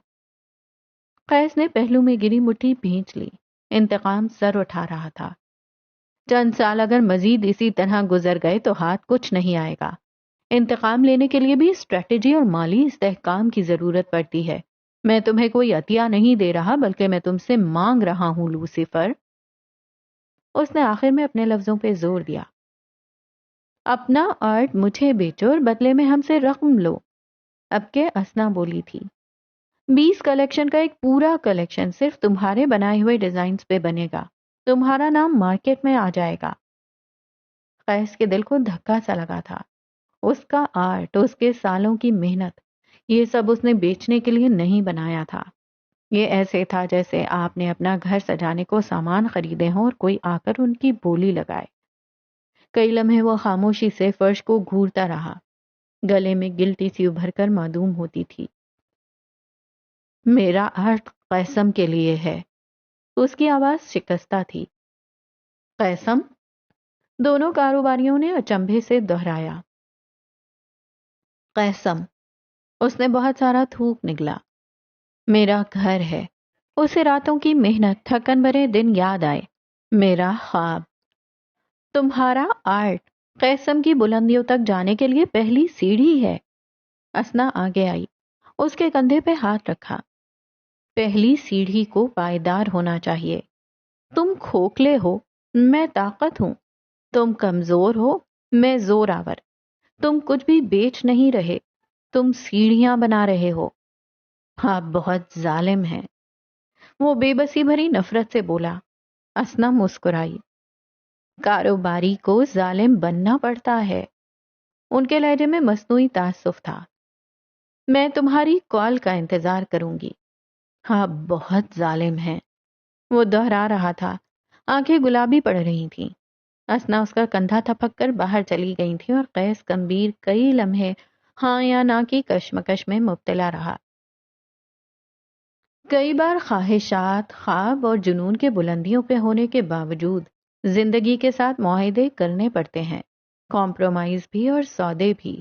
قیس نے پہلو میں گری مٹھی بھینچ لی. انتقام سر اٹھا رہا تھا. چند سال اگر مزید اسی طرح گزر گئے تو ہاتھ کچھ نہیں آئے گا. انتقام لینے کے لیے بھی اسٹریٹجی اور مالی استحکام کی ضرورت پڑتی ہے. میں تمہیں کوئی عطیہ نہیں دے رہا بلکہ میں تم سے مانگ رہا ہوں لوسیفر. اس نے آخر میں اپنے لفظوں پہ زور دیا. اپنا آرٹ مجھے بیچو اور بدلے میں ہم سے رقم لو. اب کے اسنا بولی تھی. 20 کلیکشن کا ایک پورا کلیکشن صرف تمہارے بنائے ہوئے ڈیزائنز پہ بنے گا. تمہارا نام مارکیٹ میں آ جائے گا. قیس کے دل کو دھکا سا لگا تھا. اس کا آرٹ، اس کے سالوں کی محنت، یہ سب اس نے بیچنے کے لیے نہیں بنایا تھا. یہ ایسے تھا جیسے آپ نے اپنا گھر سجانے کو سامان خریدے ہوں اور کوئی آ کر ان کی بولی لگائے. کئی لمحے وہ خاموشی سے فرش کو گھورتا رہا. گلے میں گلٹی سی ابھر کر معدوم ہوتی تھی. میرا آرٹ قیسم کے لیے ہے. اس کی آواز شکستہ تھی. قیسم؟ دونوں کاروباریوں نے اچنبھے سے دہرایا. قیسم. اس نے بہت سارا تھوک نگلا. میرا گھر ہے. اسے راتوں کی محنت، تھکن بھرے دن یاد آئے. میرا خواب. تمہارا آرٹ قیسم کی بلندیوں تک جانے کے لیے پہلی سیڑھی ہے. اسنا آگے آئی. اس کے کندھے پہ ہاتھ رکھا. پہلی سیڑھی کو پائیدار ہونا چاہیے. تم کھوکھلے ہو، میں طاقت ہوں. تم کمزور ہو، میں زور آور. تم کچھ بھی بیچ نہیں رہے، تم سیڑھیاں بنا رہے ہو. آپ بہت ظالم ہیں. وہ بے بسی بھری نفرت سے بولا. اسنا مسکرائی. کاروباری کو ظالم بننا پڑتا ہے. ان کے لہجے میں مصنوعی تعصب تھا. میں تمہاری کال کا انتظار کروں گی. آپ بہت ظالم ہیں. وہ دہرا رہا تھا. آنکھیں گلابی پڑ رہی تھیں. اسنا اس کا کندھا تھپک کر باہر چلی گئی تھی اور قیس کمبیر کئی لمحے ہاں یا نہ کی کشمکش میں مبتلا رہا۔ کئی بار خواہشات، خواب اور جنون کے بلندیوں پہ ہونے کے باوجود زندگی کے ساتھ معاہدے کرنے پڑتے ہیں، کمپرومائز بھی اور سودے بھی۔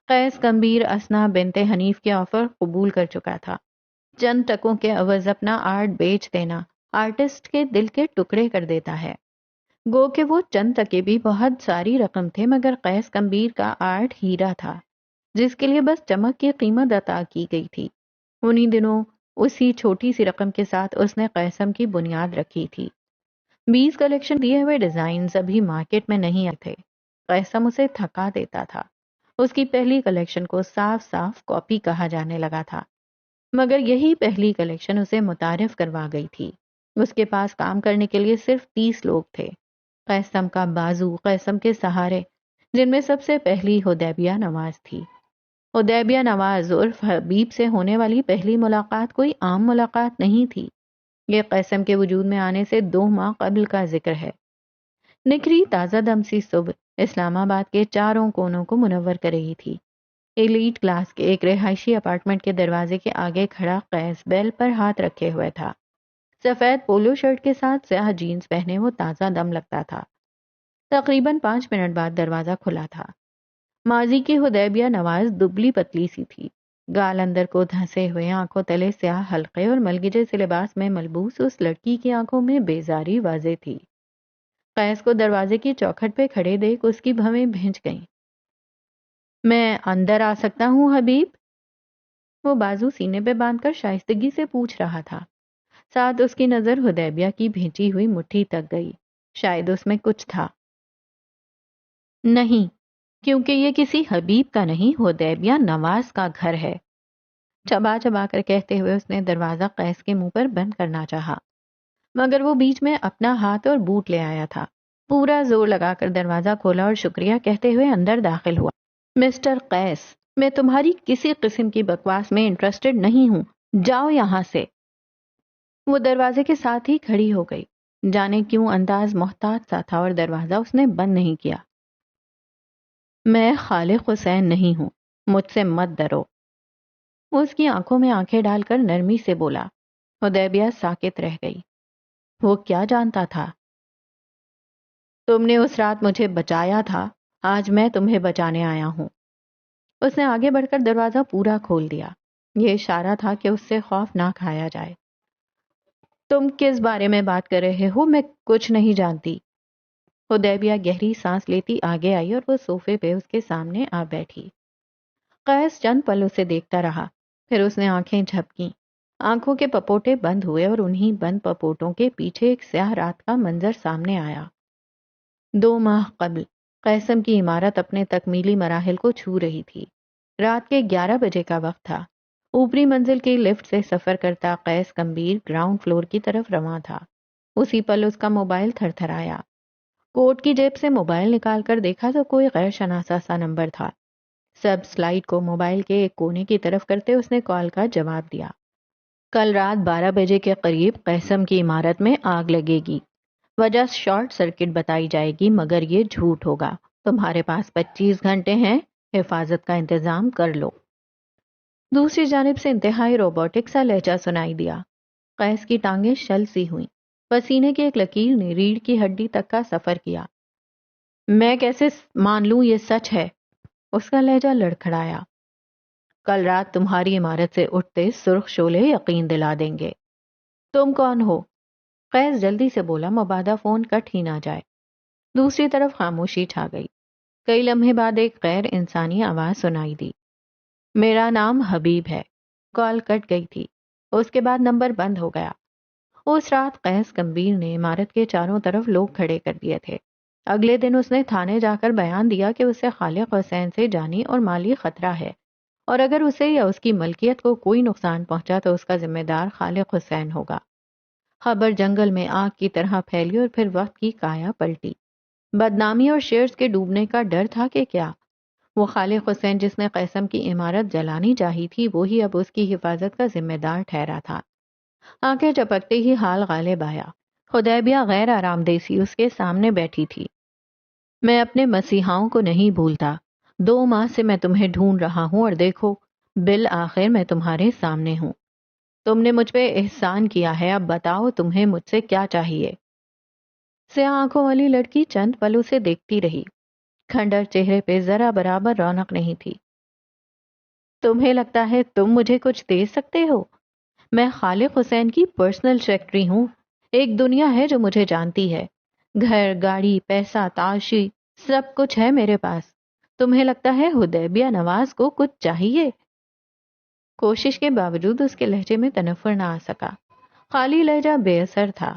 قیس کمبیر اسنا بنت حنیف کے آفر قبول کر چکا تھا۔ چند ٹکوں کے عوض اپنا آرٹ بیچ دینا آرٹسٹ کے دل کے ٹکڑے کر دیتا ہے۔ گو کہ وہ چند ٹکے بھی بہت ساری رقم تھے، مگر قیس کمبیر کا آرٹ ہیرا تھا جس کے لیے بس چمک کی قیمت عطا کی گئی تھی۔ انہی دنوں اسی چھوٹی سی رقم کے ساتھ اس نے قیسم کی بنیاد رکھی تھی۔ 20 کلیکشن دیے ہوئے ڈیزائنز ابھی مارکیٹ میں نہیں آئے تھے۔ قیسم اسے تھکا دیتا تھا۔ اس کی پہلی کلیکشن کو صاف صاف کاپی کہا جانے لگا تھا، مگر یہی پہلی کلیکشن اسے متعارف کروا گئی تھی۔ اس کے پاس کام کرنے کے لیے صرف 30 لوگ تھے۔ قیسم کا بازو، قیسم کے سہارے، جن میں سب سے پہلی حدیبیہ نواز تھی۔ حدیبیہ نواز عرف حبیب سے ہونے والی پہلی ملاقات کوئی عام ملاقات نہیں تھی۔ یہ قیسم کے وجود میں آنے سے 2 ماہ قبل کا ذکر ہے۔ نکھری تازہ دم سی صبح اسلام آباد کے چاروں کونوں کو منور کر رہی تھی۔ ایلیٹ کلاس کے ایک رہائشی اپارٹمنٹ کے دروازے کے آگے کھڑا قیس بیل پر ہاتھ رکھے ہوئے تھا۔ سفید پولو شرٹ کے ساتھ سیاہ جینز پہنے وہ تازہ دم لگتا تھا۔ تقریباً 5 منٹ بعد دروازہ کھلا تھا۔ ماضی کی حدیبیہ نواز دبلی پتلی سی تھی، گال اندر کو دھنسے ہوئے، آنکھوں تلے سیاہ حلقے اور ملگجے سے لباس میں ملبوس اس لڑکی کی آنکھوں میں بیزاری واضح تھی۔ قیس کو دروازے کی چوکھٹ پہ کھڑے دیکھ اس کی بھویں بھنج گئیں۔ میں اندر آ سکتا ہوں حبیب؟ وہ بازو سینے پہ باندھ کر شائستگی سے پوچھ رہا تھا۔ ساتھ اس کی نظر حدیبیہ کی بھینچی ہوئی مٹھی تک گئی۔ شاید اس میں کچھ تھا۔ نہیں، کیونکہ یہ کسی حبیب کا نہیں، حدیبیہ نواز کا گھر ہے۔ چبا چبا کر کہتے ہوئے اس نے دروازہ قیس کے منہ پر بند کرنا چاہا، مگر وہ بیچ میں اپنا ہاتھ اور بوٹ لے آیا تھا۔ پورا زور لگا کر دروازہ کھولا اور شکریہ کہتے ہوئے اندر داخل ہوا۔ مسٹر قیس، میں تمہاری کسی قسم کی بکواس میں انٹرسٹڈ نہیں ہوں، جاؤ یہاں سے۔ وہ دروازے کے ساتھ ہی کھڑی ہو گئی۔ جانے کیوں انداز محتاط سا تھا اور دروازہ اس نے بند نہیں کیا۔ میں خالق حسین نہیں ہوں، مجھ سے مت ڈرو، وہ اس کی آنکھوں میں آنکھیں ڈال کر نرمی سے بولا۔ حدیبیہ ساکت رہ گئی۔ وہ کیا جانتا تھا؟ تم نے اس رات مجھے بچایا تھا، آج میں تمہیں بچانے آیا ہوں۔ اس نے آگے بڑھ کر دروازہ پورا کھول دیا۔ یہ اشارہ تھا کہ اس سے خوف نہ کھایا جائے۔ تم کس بارے میں بات کر رہے ہو؟ میں کچھ نہیں جانتی۔ حدیبیہ گہری سانس لیتی آگے آئی اور وہ صوفے پہ اس کے سامنے آ بیٹھی۔ قیس چند پل اسے دیکھتا رہا، پھر اس نے آنکھیں جھپکیں۔ آنکھوں کے پپوٹے بند ہوئے اور انہی بند پپوٹوں کے پیچھے ایک سیاہ رات کا منظر سامنے آیا۔ 2 ماہ قبل قیسم کی عمارت اپنے تکمیلی مراحل کو چھو رہی تھی۔ رات کے 11 بجے کا وقت تھا۔ اوپری منزل کی لفٹ سے سفر کرتا قیس کمبیر گراؤنڈ فلور کی طرف رواں تھا۔ اسی پل اس کا موبائل تھر تھر آیا۔ کوٹ کی جیب سے موبائل نکال کر دیکھا تو کوئی غیر شناسا سا نمبر تھا۔ سب سلائیڈ کو موبائل کے ایک کونے کی طرف کرتے اس نے کال کا جواب دیا۔ کل رات 12 بجے کے قریب قیسم کی عمارت میں آگ لگے گی۔ وجہ شارٹ سرکٹ بتائی جائے گی، مگر یہ جھوٹ ہوگا۔ تمہارے پاس 25 گھنٹے ہیں، حفاظت کا انتظام کر لو۔ دوسری جانب سے انتہائی روبوٹک سا لہجہ سنائی دیا۔ قیس کی ٹانگیں شل سی ہوئیں۔ پسینے کی ایک لکیر نے ریڑھ کی ہڈی تک کا سفر کیا۔ میں کیسے مان لوں یہ سچ ہے؟ اس کا لہجہ لڑکھڑایا۔ کل رات تمہاری عمارت سے اٹھتے سرخ شعلے یقین دلا دیں گے۔ تم کون ہو؟ قیس جلدی سے بولا، مبادا فون کٹ ہی نہ جائے۔ دوسری طرف خاموشی چھا گئی۔ کئی لمحے بعد ایک غیر انسانی آواز سنائی دی۔ میرا نام حبیب ہے۔ کال کٹ گئی تھی۔ اس کے بعد نمبر بند ہو گیا۔ اس رات قیس کمبیر نے عمارت کے چاروں طرف لوگ کھڑے کر دیے تھے۔ اگلے دن اس نے تھانے جا کر بیان دیا کہ اسے خالق حسین سے جانی اور مالی خطرہ ہے، اور اگر اسے یا اس کی ملکیت کو کوئی نقصان پہنچا تو اس کا ذمہ دار خالق حسین ہوگا۔ خبر جنگل میں آگ کی طرح پھیلی اور پھر وقت کی کایا پلٹی۔ بدنامی اور شیئرز کے ڈوبنے کا ڈر تھا کہ کیا؟ وہ خالق حسین جس نے قیسم کی عمارت جلانی چاہی تھی، وہی اب اس کی حفاظت کا ذمہ دار ٹھہرا تھا۔ آنکھیں چپکتے ہی حال غالب آیا۔ حدیبیہ غیر آرام دہ سی اس کے سامنے بیٹھی تھی. میں اپنے مسیحاؤں کو نہیں بھولتا. 2 ماہ سے میں تمہیں ڈھونڈ رہا ہوں اور دیکھو بالآخر میں تمہارے سامنے ہوں. تم نے مجھ پہ احسان کیا ہے، اب بتاؤ تمہیں مجھ سے کیا چاہیے. سیاہ آنکھوں والی لڑکی چند پل اسے دیکھتی رہی. کھنڈر چہرے پہ ذرا برابر رونق نہیں تھی. تمہیں لگتا ہے تم مجھے کچھ دے سکتے ہو؟ میں خالق حسین کی پرسنل سیکرٹری ہوں. ایک دنیا ہے جو مجھے جانتی ہے. گھر، گاڑی، پیسہ، تعاشی، سب کچھ ہے میرے پاس. تمہیں لگتا ہے حدیبیہ نواز کو کچھ چاہیے؟ کوشش کے باوجود اس کے لہجے میں تنفر نہ آ سکا. خالی لہجہ بے اثر تھا.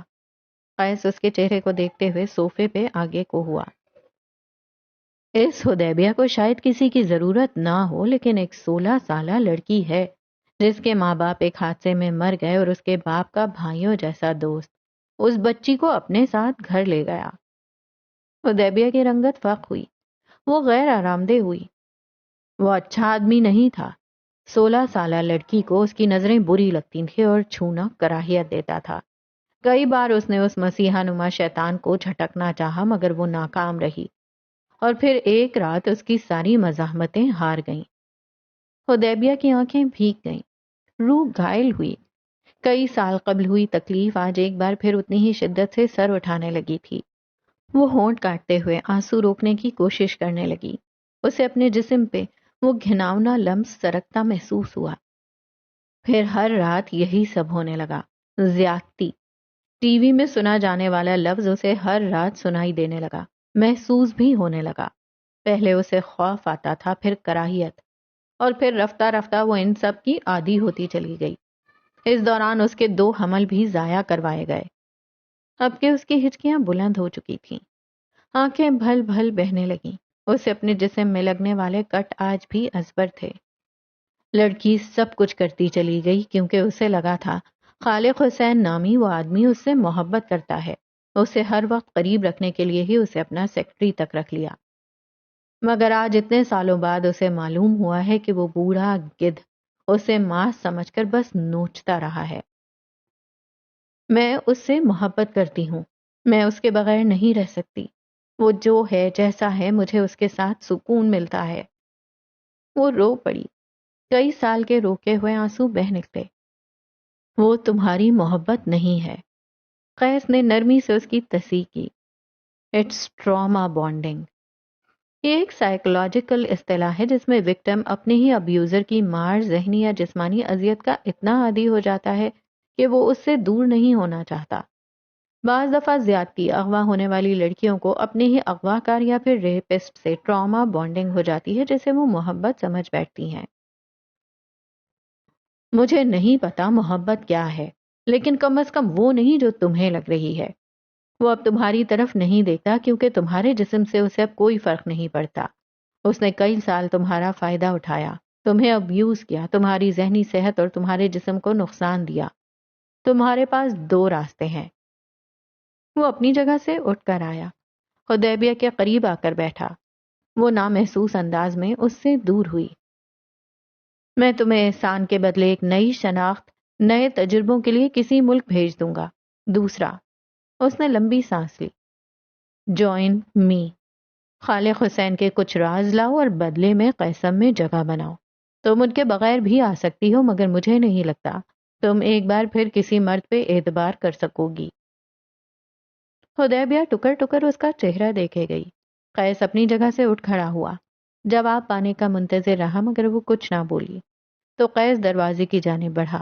قیس اس کے چہرے کو دیکھتے ہوئے صوفے پہ آگے کو ہوا. اس حدیبیہ کو شاید کسی کی ضرورت نہ ہو، لیکن ایک 16 سالہ لڑکی ہے جس کے ماں باپ ایک حادثے میں مر گئے اور اس کے باپ کا بھائیوں جیسا دوست اس بچی کو اپنے ساتھ گھر لے گیا. حدیبیہ کی رنگت فاق ہوئی. وہ غیر آرام دہ ہوئی. وہ اچھا آدمی نہیں تھا. 16 سالہ لڑکی کو اس کی نظریں بری لگتی تھیں اور چھونا کراہیت دیتا تھا. کئی بار اس نے اس مسیحا نما شیطان کو جھٹکنا چاہا مگر وہ ناکام رہی، اور پھر ایک رات اس کی ساری مزاحمتیں ہار گئیں. حدیبیہ کی آنکھیں بھیگ گئیں، روح گھائل ہوئی. کئی سال قبل ہوئی تکلیف آج ایک بار پھر اتنی ہی شدت سے سر اٹھانے لگی تھی. وہ ہونٹ کاٹتے ہوئے آنسو روکنے کی کوشش کرنے لگی. اسے اپنے جسم پہ وہ گھناؤنا لمس سرکتا محسوس ہوا. پھر ہر رات یہی سب ہونے لگا. زیادتی. ٹی وی میں سنا جانے والا لفظ اسے ہر رات سنائی دینے لگا، محسوس بھی ہونے لگا. پہلے اسے خوف آتا تھا، پھر کراہیت، اور پھر رفتہ رفتہ وہ ان سب کی عادی ہوتی چلی گئی. اس دوران اس کے 2 حمل بھی ضائع کروائے گئے. اب کہ اس کی ہچکیاں بلند ہو چکی تھیں، آنکھیں بھل بھل بہنے لگیں. اسے اپنے جسم میں لگنے والے کٹ آج بھی ازبر تھے. لڑکی سب کچھ کرتی چلی گئی کیونکہ اسے لگا تھا خالق حسین نامی وہ آدمی اس سے محبت کرتا ہے. اسے ہر وقت قریب رکھنے کے لیے ہی اسے اپنا سیکرٹری تک رکھ لیا. مگر آج اتنے سالوں بعد اسے معلوم ہوا ہے کہ وہ بوڑھا گدھ اسے ماس سمجھ کر بس نوچتا رہا ہے. میں اس سے محبت کرتی ہوں. میں اس کے بغیر نہیں رہ سکتی. وہ جو ہے جیسا ہے مجھے اس کے ساتھ سکون ملتا ہے. وہ رو پڑی. کئی سال کے روکے ہوئے آنسو بہہ نکلے. وہ تمہاری محبت نہیں ہے. قیس نے نرمی سے اس کی تصحیح کی. It's trauma bonding. یہ ایک سائیکولوجیکل اصطلاح ہے جس میں وکٹم اپنے ہی ابیوزر کی مار، ذہنی یا جسمانی اذیت کا اتنا عادی ہو جاتا ہے کہ وہ اس سے دور نہیں ہونا چاہتا. بعض دفعہ زیادتی اغوا ہونے والی لڑکیوں کو اپنے ہی اغوا کار یا پھر ریپسٹ سے ٹراما بانڈنگ ہو جاتی ہے جسے وہ محبت سمجھ بیٹھتی ہیں. مجھے نہیں پتا محبت کیا ہے، لیکن کم از کم وہ نہیں جو تمہیں لگ رہی ہے. وہ اب تمہاری طرف نہیں دیکھتا کیونکہ تمہارے جسم سے اسے اب کوئی فرق نہیں پڑتا. اس نے کئی سال تمہارا فائدہ اٹھایا، تمہیں ابیوز کیا، تمہاری ذہنی صحت اور تمہارے جسم کو نقصان دیا. تمہارے پاس 2 راستے ہیں. وہ اپنی جگہ سے اٹھ کر آیا، حدیبیہ کے قریب آ کر بیٹھا. وہ نامحسوس انداز میں اس سے دور ہوئی. میں تمہیں احسان کے بدلے ایک نئی شناخت، نئے تجربوں کے لیے کسی ملک بھیج دوں گا. دوسرا. اس نے لمبی سانس لی. جوائن می. خالق حسین کے کچھ راز لاؤ اور بدلے میں قیسم میں جگہ بناؤ. تم ان کے بغیر بھی آ سکتی ہو مگر مجھے نہیں لگتا تم ایک بار پھر کسی مرد پہ اعتبار کر سکو گی. حدیبیہ ٹکر ٹکر اس کا چہرہ دیکھے گئی. قیس اپنی جگہ سے اٹھ کھڑا ہوا. جواب پانے کا منتظر رہا مگر وہ کچھ نہ بولی. تو قیس دروازے کی جانب بڑھا.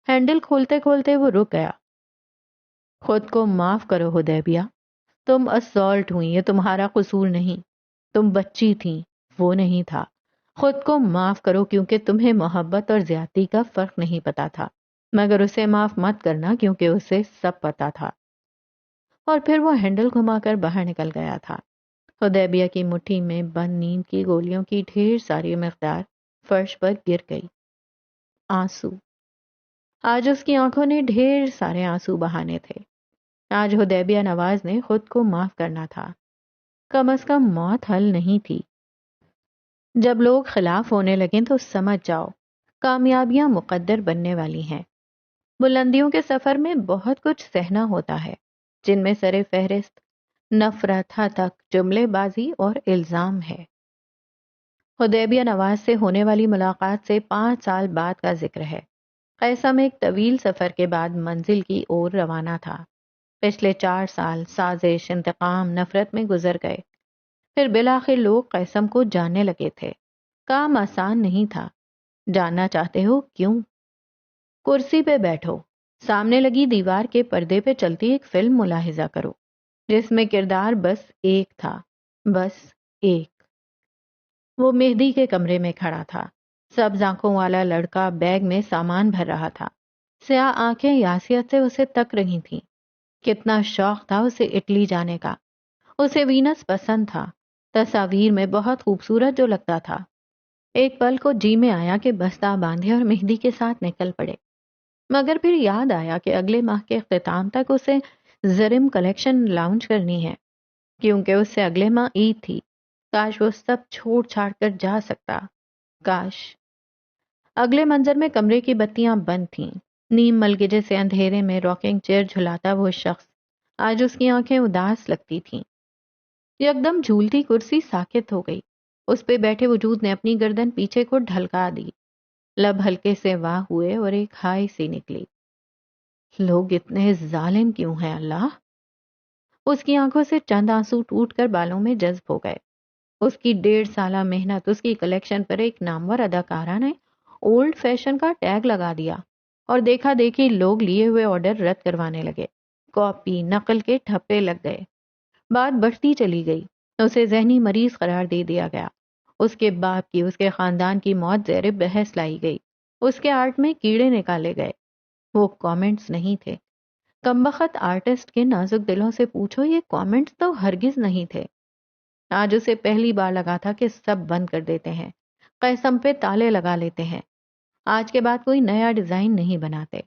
ہینڈل کھولتے کھولتے وہ رک گیا. خود کو معاف کرو حدیبیہ. تم اسالٹ ہوئی، یہ تمہارا قصور نہیں. تم بچی تھیں، وہ نہیں تھا. خود کو معاف کرو کیونکہ تمہیں محبت اور زیادتی کا فرق نہیں پتا تھا، مگر اسے معاف مت کرنا کیونکہ اسے سب پتا تھا. اور پھر وہ ہینڈل گھما کر باہر نکل گیا تھا. حدیبیہ کی مٹھی میں بند نیند کی گولیوں کی ڈھیر ساری مقدار فرش پر گر گئی. آنسو. آج اس کی آنکھوں نے ڈھیر سارے آنسو بہانے تھے. آج حدیبیہ نواز نے خود کو معاف کرنا تھا. کم از کم موت حل نہیں تھی. جب لوگ خلاف ہونے لگیں تو سمجھ جاؤ کامیابیاں مقدر بننے والی ہیں. بلندیوں کے سفر میں بہت کچھ سہنا ہوتا ہے جن میں سر فہرست نفرت تک جملے بازی اور الزام ہے۔ حدیبیہ نواز سے ہونے والی ملاقات سے 5 سال بعد کا ذکر ہے۔ قیسم ایک طویل سفر کے بعد منزل کی اور روانہ تھا۔ پچھلے 4 سال سازش، انتقام، نفرت میں گزر گئے۔ پھر بالآخر لوگ قیسم کو جاننے لگے تھے۔ کام آسان نہیں تھا۔ جاننا چاہتے ہو کیوں؟ کرسی پہ بیٹھو، سامنے لگی دیوار کے پردے پہ چلتی ایک فلم ملاحظہ کرو، جس میں کردار بس ایک تھا، بس ایک۔ وہ مہدی کے کمرے میں کھڑا تھا۔ سبز آنکھوں والا لڑکا بیگ میں سامان بھر رہا تھا۔ سیاہ آنکھیں یاسیت سے اسے تک رہی تھیں۔ کتنا شوق تھا اسے اٹلی جانے کا۔ اسے وینس پسند تھا، تصاویر میں بہت خوبصورت جو لگتا تھا۔ ایک پل کو جی میں آیا کہ بستہ باندھے اور مہدی کے ساتھ نکل پڑے، مگر پھر یاد آیا کہ اگلے ماہ کے اختتام تک اسے زرم کلیکشن لانچ کرنی ہے، کیونکہ اس سے اگلے ماہ عید تھی۔ کاش وہ سب چھوڑ چھاڑ کر جا سکتا، کاش۔ اگلے منظر میں کمرے کی بتیاں بند تھیں۔ نیم ملگجے سے اندھیرے میں راکنگ چیئر جھلاتا وہ شخص، آج اس کی آنکھیں اداس لگتی تھیں۔ یکدم جھولتی کرسی ساکت ہو گئی۔ اس پہ بیٹھے وجود نے اپنی گردن پیچھے کو ڈھلکا دی، لب ہلکے سے واہ ہوئے اور ایک ہائی سی نکلی۔ لوگ اتنے ظالم کیوں ہیں اللہ؟ اس کی آنکھوں سے چند آنسو ٹوٹ کر بالوں میں جذب ہو گئے۔ اس کی 1.5 سالہ محنت، اس کی کلیکشن پر ایک نامور اداکارہ نے اولڈ فیشن کا ٹیگ لگا دیا، اور دیکھا دیکھی لوگ لیے ہوئے آرڈر رد کروانے لگے۔ کاپی نقل کے ٹھپے لگ گئے۔ بات بڑھتی چلی گئی۔ اسے ذہنی مریض قرار دے دیا گیا۔ اس کے باپ کی، اس کے خاندان کی موت زیر بحث لائی گئی۔ اس کے آرٹ میں کیڑے نکالے گئے۔ وہ کامنٹس نہیں تھے۔ کمبخت آرٹسٹ کے نازک دلوں سے پوچھو، یہ کامنٹس تو ہرگز نہیں تھے۔ آج اسے پہلی بار لگا تھا کہ سب بند کر دیتے ہیں، قیسم پہ تالے لگا لیتے ہیں۔ آج کے بعد کوئی نیا ڈیزائن نہیں بناتے۔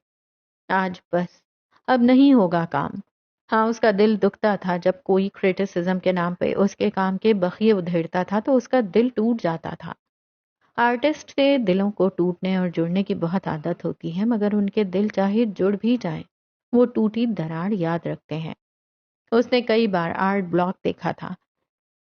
آج بس اب نہیں ہوگا کام۔ ہاں، اس کا دل دکھتا تھا جب کوئی کریٹیسزم کے نام پہ اس کے کام کے بخیے ادھیڑتا تھا تو اس کا دل ٹوٹ جاتا تھا۔ آرٹسٹ سے دلوں کو ٹوٹنے اور جڑنے کی بہت عادت ہوتی ہے، مگر ان کے دل چاہے جڑ بھی جائیں، وہ ٹوٹی دراڑ یاد رکھتے ہیں۔ اس نے کئی بار آرٹ بلاک دیکھا تھا،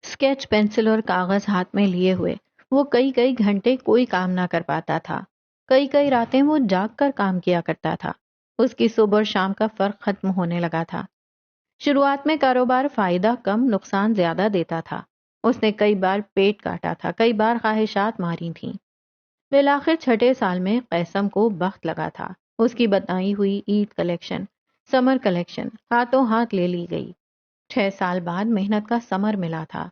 اسکیچ پینسل اور کاغذ ہاتھ میں لیے ہوئے۔ وہ کئی گھنٹے کوئی کام نہ کر پاتا تھا۔ کئی راتیں وہ جاگ کر کام کیا کرتا تھا۔ اس کی صبح اور شام کا فرق ختم ہونے لگا تھا۔ شروعات میں کاروبار فائدہ کم، نقصان زیادہ دیتا تھا۔ اس نے کئی بار پیٹ کاٹا تھا، کئی بار خواہشات ماری تھیں۔ بالآخر 6 سال میں قیسم کو بخت لگا تھا۔ اس کی بتائی ہوئی عید کلیکشن، سمر کلیکشن ہاتھوں ہاتھ لے لی گئی۔ 6 سال بعد محنت کا ثمر ملا تھا۔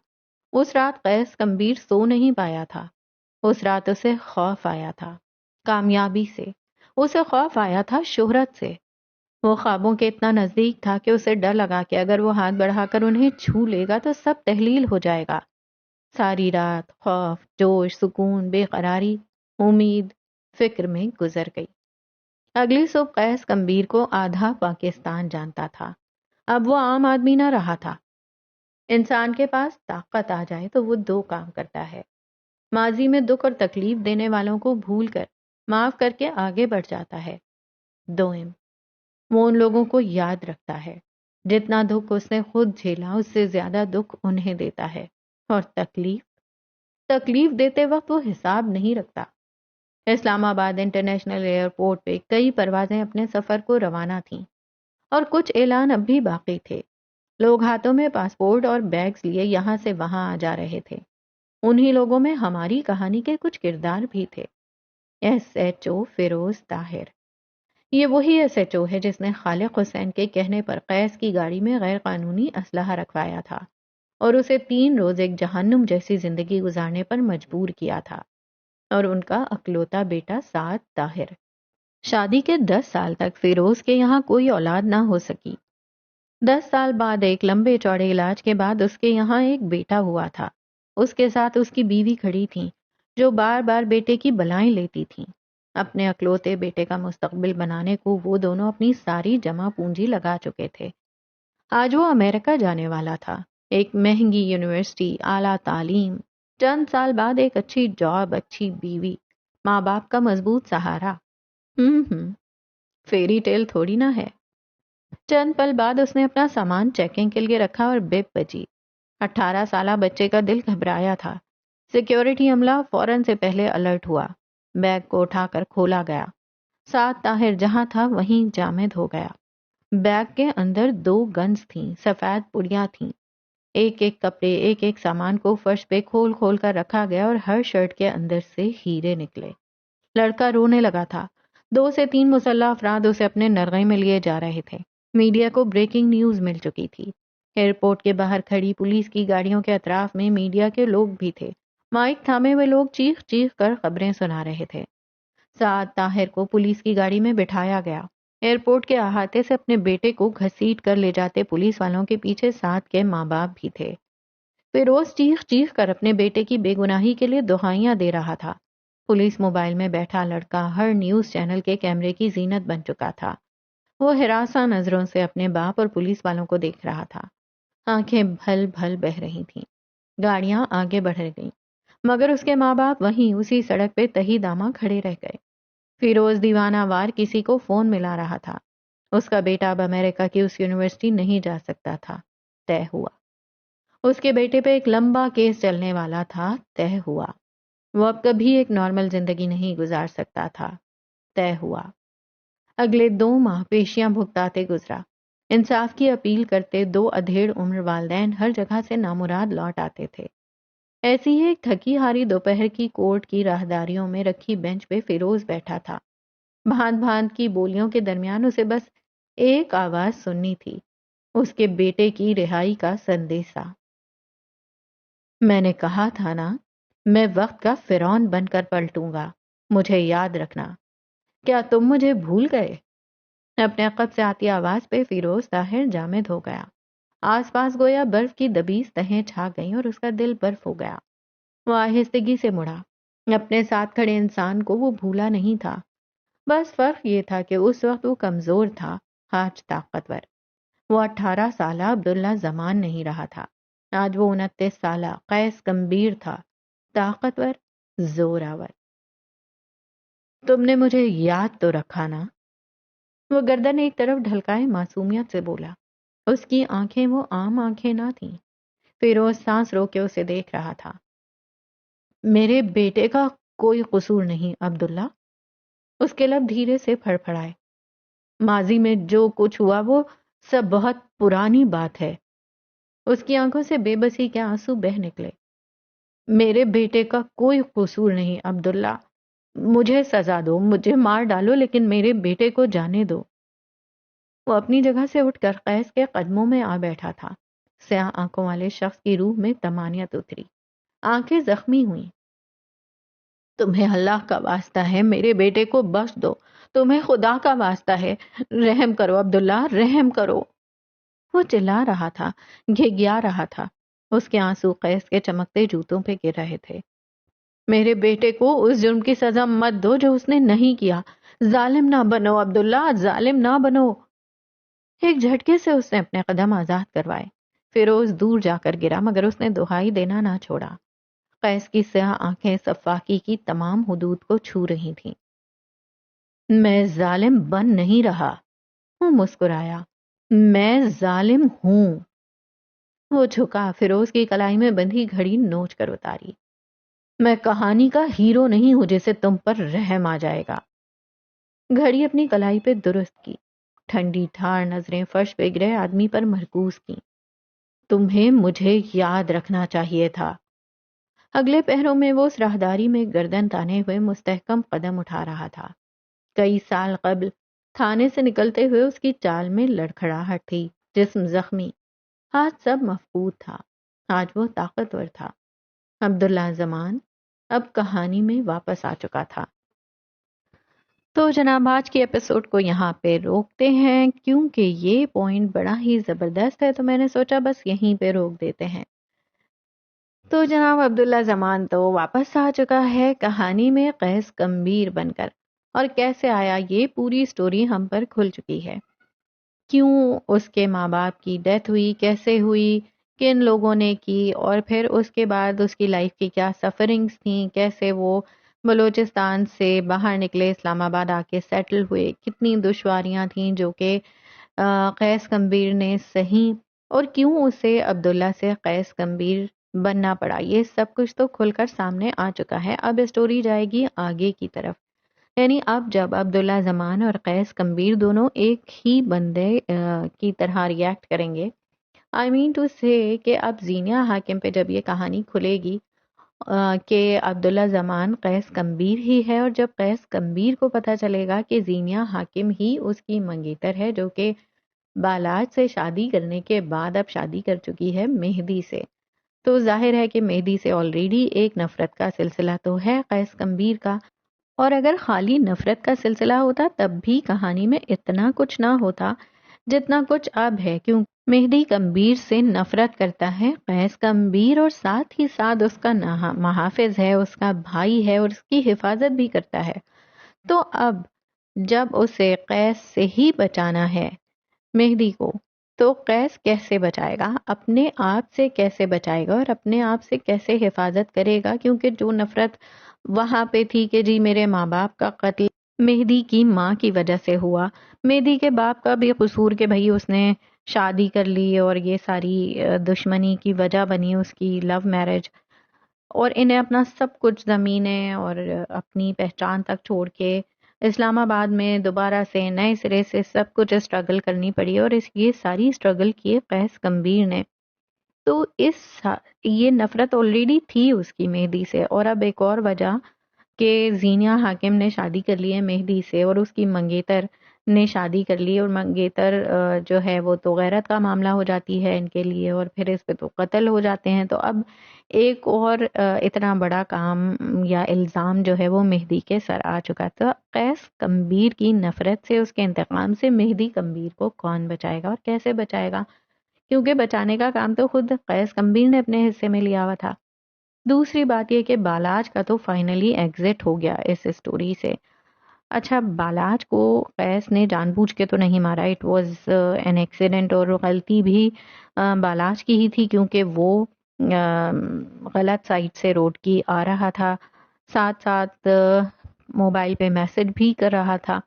اس رات قیس کمبیر سو نہیں پایا تھا۔ اس رات اسے خوف آیا تھا کامیابی سے، اسے خوف آیا تھا شہرت سے۔ وہ خوابوں کے اتنا نزدیک تھا کہ اسے ڈر لگا کہ اگر وہ ہاتھ بڑھا کر انہیں چھو لے گا تو سب تحلیل ہو جائے گا۔ ساری رات خوف، جوش، سکون، بے قراری، امید، فکر میں گزر گئی۔ اگلی صبح قیس کمبیر کو آدھا پاکستان جانتا تھا۔ اب وہ عام آدمی نہ رہا تھا۔ انسان کے پاس طاقت آ جائے تو وہ 2 کام کرتا ہے۔ ماضی میں دکھ اور تکلیف دینے والوں کو بھول کر، معاف کر کے آگے بڑھ جاتا ہے۔ دوئم، وہ ان لوگوں کو یاد رکھتا ہے۔ جتنا دکھ اس نے خود جھیلا، اس سے زیادہ دکھ انہیں دیتا ہے۔ اور تکلیف دیتے وقت وہ حساب نہیں رکھتا۔ اسلام آباد انٹرنیشنل ایئرپورٹ پہ کئی پروازیں اپنے سفر کو روانہ تھیں، اور کچھ اعلان اب بھی باقی تھے۔ لوگ ہاتھوں میں پاسپورٹ اور بیگز لیے یہاں سے وہاں آ جا رہے تھے۔ انہی لوگوں میں ہماری کہانی کے کچھ کردار بھی تھے۔ SHO فیروز طاہر، یہ وہی SHO ہے جس نے خالق حسین کے کہنے پر قیس کی گاڑی میں غیر قانونی اسلحہ رکھوایا تھا اور اسے 3 روز ایک جہنم جیسی زندگی گزارنے پر مجبور کیا تھا، اور ان کا اکلوتا بیٹا سعد طاہر۔ شادی کے 10 سال تک فیروز کے یہاں کوئی اولاد نہ ہو سکی۔ 10 سال بعد ایک لمبے چوڑے علاج کے بعد اس کے یہاں ایک بیٹا ہوا تھا۔ اس کے ساتھ اس کی بیوی کھڑی تھیں، جو بار بار بیٹے کی بلائیں لیتی تھیں۔ اپنے اکلوتے بیٹے کا مستقبل بنانے کو وہ دونوں اپنی ساری جمع پونجی لگا چکے تھے۔ آج وہ امریکہ جانے والا تھا۔ ایک مہنگی یونیورسٹی، اعلیٰ تعلیم، چند سال بعد ایک اچھی جاب، اچھی بیوی، ماں باپ کا مضبوط سہارا۔ فیری ٹیل تھوڑی نہ ہے۔ چند پل بعد اس نے اپنا سامان چیکنگ کے لیے رکھا اور بپ بجی۔ 18 سالہ بچے کا دل گھبرایا تھا۔ سیکیورٹی عملہ فوراً سے پہلے الرٹ ہوا۔ بیگ کو اٹھا کر کھولا گیا۔ ساتھ طاہر جہاں تھا وہیں جامد ہو گیا۔ بیگ کے اندر 2 گنز تھیں، سفید پڑیاں تھیں۔ ایک ایک کپڑے، ایک ایک سامان کو فرش پہ کھول کھول کر رکھا گیا اور ہر شرٹ کے اندر سے ہیرے نکلے۔ لڑکا رونے لگا تھا۔ 2 سے 3 مسلح افراد اسے اپنے نرغے میں لیے جا رہے تھے۔ میڈیا کو بریکنگ نیوز مل چکی تھی۔ ایئرپورٹ کے باہر کھڑی پولیس کی گاڑیوں کے اطراف میں میڈیا کے لوگ بھی تھے۔ مائک تھامے ہوئے لوگ چیخ چیخ کر خبریں سنا رہے تھے۔ سعد طاہر کو پولیس کی گاڑی میں بٹھایا گیا۔ ایئرپورٹ کے احاطے سے اپنے بیٹے کو گھسیٹ کر لے جاتے پولیس والوں کے پیچھے سعد کے ماں باپ بھی تھے۔ فیروز چیخ چیخ کر اپنے بیٹے کی بے گناہی کے لیے دہائیاں دے رہا تھا۔ پولیس موبائل میں بیٹھا لڑکا ہر نیوز چینل کے کیمرے کی زینت بن چکا تھا۔ وہ ہراساں نظروں سے اپنے باپ اور پولیس والوں کو دیکھ رہا تھا۔ آنکھیں بھل بھل بہہ رہی تھیں۔ گاڑیاں آگے بڑھ گئیں، مگر اس کے ماں باپ وہیں اسی سڑک پہ تہی داماں کھڑے رہ گئے۔ فیروز دیوانہ وار کسی کو فون ملا رہا تھا۔ اس کا بیٹا اب امریکہ کی اس یونیورسٹی نہیں جا سکتا تھا، طے ہوا۔ اس کے بیٹے پہ ایک لمبا کیس چلنے والا تھا، طے ہوا۔ وہ اب کبھی ایک نارمل زندگی نہیں گزار سکتا تھا، طے ہوا۔ اگلے 2 ماہ پیشیاں بھگتاتے گزرا۔ انصاف کی اپیل کرتے 2 ادھیڑ عمر والدین ہر جگہ سے نامراد لوٹ آتے تھے۔ ایسی ہی ایک تھکی ہاری دوپہر کی کورٹ کی راہداریوں میں رکھی بینچ پہ فیروز بیٹھا تھا۔ بھانت بھانت کی بولیوں کے درمیان اسے بس ایک آواز سننی تھی، اس کے بیٹے کی رہائی کا سندیسہ۔ میں نے کہا تھا نا، میں وقت کا فرعون بن کر پلٹوں گا، مجھے یاد رکھنا۔ کیا تم مجھے بھول گئے؟ اپنے عقب سے آتی آواز پہ فیروز طاہر جامد ہو گیا۔ آس پاس گویا برف کی دبیز تہیں چھا گئیں اور اس کا دل برف ہو گیا۔ وہ آہستگی سے مڑا۔ اپنے ساتھ کھڑے انسان کو وہ بھولا نہیں تھا، بس فرق یہ تھا کہ اس وقت وہ کمزور تھا، آج طاقتور۔ وہ 18 سالہ عبداللہ زمان نہیں رہا تھا، آج وہ 29 سالہ قیس گمبھیر تھا، طاقتور، زور آور۔ تم نے مجھے یاد تو رکھا نا؟ وہ گردن ایک طرف ڈھلکائے معصومیت سے بولا۔ اس کی آنکھیں وہ عام آنکھیں نہ تھیں۔ فیروز سانس رو کے اسے دیکھ رہا تھا۔ میرے بیٹے کا کوئی قصور نہیں عبداللہ۔ اس کے لب دھیرے سے پھڑ پھڑائے۔ ماضی میں جو کچھ ہوا وہ سب بہت پرانی بات ہے۔ اس کی آنکھوں سے بے بسی کے آنسو بہہ نکلے۔ میرے بیٹے کا کوئی قصور نہیں عبداللہ، مجھے سزا دو، مجھے مار ڈالو، لیکن میرے بیٹے کو جانے دو۔ وہ اپنی جگہ سے اٹھ کر قیس کے قدموں میں آ بیٹھا تھا۔ سیاہ آنکھوں والے شخص کی روح میں طمانینت اتری، آنکھیں زخمی ہوئیں۔ تمہیں اللہ کا واسطہ ہے میرے بیٹے کو بخش دو، تمہیں خدا کا واسطہ ہے، رحم کرو عبداللہ، رحم کرو۔ وہ چلا رہا تھا، گھگیا رہا تھا۔ اس کے آنسو قیس کے چمکتے جوتوں پہ گر رہے تھے۔ میرے بیٹے کو اس جرم کی سزا مت دو جو اس نے نہیں کیا، ظالم نہ بنو عبداللہ، ظالم نہ بنو۔ ایک جھٹکے سے اس نے اپنے قدم آزاد کروائے۔ فیروز دور جا کر گرا مگر اس نے دہائی دینا نہ چھوڑا۔ قیس کی سیاہ آنکھیں صفاقی کی تمام حدود کو چھو رہی تھیں۔ میں ظالم بن نہیں رہا، وہ مسکرایا، میں ظالم ہوں۔ وہ جھکا، فیروز کی کلائی میں بندھی گھڑی نوچ کر اتاری۔ میں کہانی کا ہیرو نہیں ہوں جسے تم پر رحم آ جائے گا۔ گھڑی اپنی کلائی پہ درست کی، ٹھنڈی ٹھار نظریں فرش پہ گرے آدمی پر مرکوز کی۔ تمہیں مجھے یاد رکھنا چاہیے تھا۔ اگلے پہروں میں وہ اس راہداری میں گردن تانے ہوئے مستحکم قدم اٹھا رہا تھا۔ کئی سال قبل تھانے سے نکلتے ہوئے اس کی چال میں لڑکھڑاہٹ تھی، جسم زخمی، آج سب مفقود تھا، آج وہ طاقتور تھا۔ عبداللہ زمان اب کہانی میں واپس آ چکا تھا۔ تو جناب آج کی ایپیسوڈ کو یہاں پہ روکتے ہیں، کیونکہ یہ پوائنٹ بڑا ہی زبردست ہے، تو میں نے سوچا بس یہیں پہ روک دیتے ہیں۔ تو جناب عبداللہ زمان تو واپس آ چکا ہے کہانی میں قیس گمبھیر بن کر، اور کیسے آیا یہ پوری سٹوری ہم پر کھل چکی ہے۔ کیوں اس کے ماں باپ کی ڈیتھ ہوئی، کیسے ہوئی، کن لوگوں نے کی، اور پھر اس کے بعد اس کی لائف کی کیا سفرنگز تھیں، کیسے وہ بلوچستان سے باہر نکلے، اسلام آباد آ کے سیٹل ہوئے، کتنی دشواریاں تھیں جو کہ قیس کمبیر نے صحیح اور کیوں اسے عبداللہ سے قیس کمبیر بننا پڑا، یہ سب کچھ تو کھل کر سامنے آ چکا ہے۔ اب اسٹوری جائے گی آگے کی طرف، یعنی اب جب عبداللہ زمان اور قیس کمبیر دونوں ایک ہی بندے کی طرح ریئیکٹ کریں گے، آئی مین ٹو سے کہ اب زینیا حاکم پہ جب یہ کہانی کھلے گی کہ عبداللہ زمان قیس کمبیر ہی ہے، اور جب قیس کمبیر کو پتہ چلے گا کہ زینیا حاکم ہی اس کی منگیتر ہے، جو کہ بالاج سے شادی کرنے کے بعد اب شادی کر چکی ہے مہدی سے، تو ظاہر ہے کہ مہدی سے آلریڈی ایک نفرت کا سلسلہ تو ہے قیس کمبیر کا۔ اور اگر خالی نفرت کا سلسلہ ہوتا تب بھی کہانی میں اتنا کچھ نہ ہوتا جتنا کچھ اب ہے، کیوں مہدی کمبیر سے نفرت کرتا ہے قیس کمبیر، اور ساتھ ہی ساتھ اس کا محافظ ہے، اس کا بھائی ہے، اور اس کی حفاظت بھی کرتا ہے۔ تو اب جب اسے قیس سے ہی بچانا ہے مہدی کو، تو قیس کیسے بچائے گا، اپنے آپ سے کیسے بچائے گا، اور اپنے آپ سے کیسے حفاظت کرے گا، کیونکہ جو نفرت وہاں پہ تھی کہ جی میرے ماں باپ کا قتل مہدی کی ماں کی وجہ سے ہوا، مہدی کے باپ کا بھی قصور کہ بھئی اس نے شادی کر لی، اور یہ ساری دشمنی کی وجہ بنی اس کی لو میرج، اور انہیں اپنا سب کچھ زمینیں اور اپنی پہچان تک چھوڑ کے اسلام آباد میں دوبارہ سے نئے سرے سے سب کچھ اسٹرگل کرنی پڑی، اور یہ ساری اسٹرگل کیے قیس کمبیر نے۔ تو یہ نفرت آلریڈی تھی اس کی مہدی سے، اور اب ایک اور وجہ کہ زینیا حاکم نے شادی کر لی ہے مہدی سے، اور اس کی منگیتر نے شادی کر لی، اور منگیتر جو ہے وہ تو غیرت کا معاملہ ہو جاتی ہے ان کے لیے، اور پھر اس پہ تو قتل ہو جاتے ہیں۔ تو اب ایک اور اتنا بڑا کام یا الزام جو ہے وہ مہدی کے سر آ چکا تھا۔ قیس کمبیر کی نفرت سے، اس کے انتقام سے مہدی کمبیر کو کون بچائے گا اور کیسے بچائے گا، کیونکہ بچانے کا کام تو خود قیس کمبیر نے اپنے حصے میں لیا ہوا تھا۔ دوسری بات یہ کہ بالاج کا تو فائنلی ایگزٹ ہو گیا اس اسٹوری سے۔ اچھا، بالاج کو قیس نے جان بوجھ کے تو نہیں مارا، اٹ واز این ایکسیڈنٹ، اور غلطی بھی بالاج کی ہی تھی، کیونکہ وہ غلط سائڈ سے روڈ کی آ رہا تھا، ساتھ ساتھ موبائل پہ میسج بھی کر رہا تھا،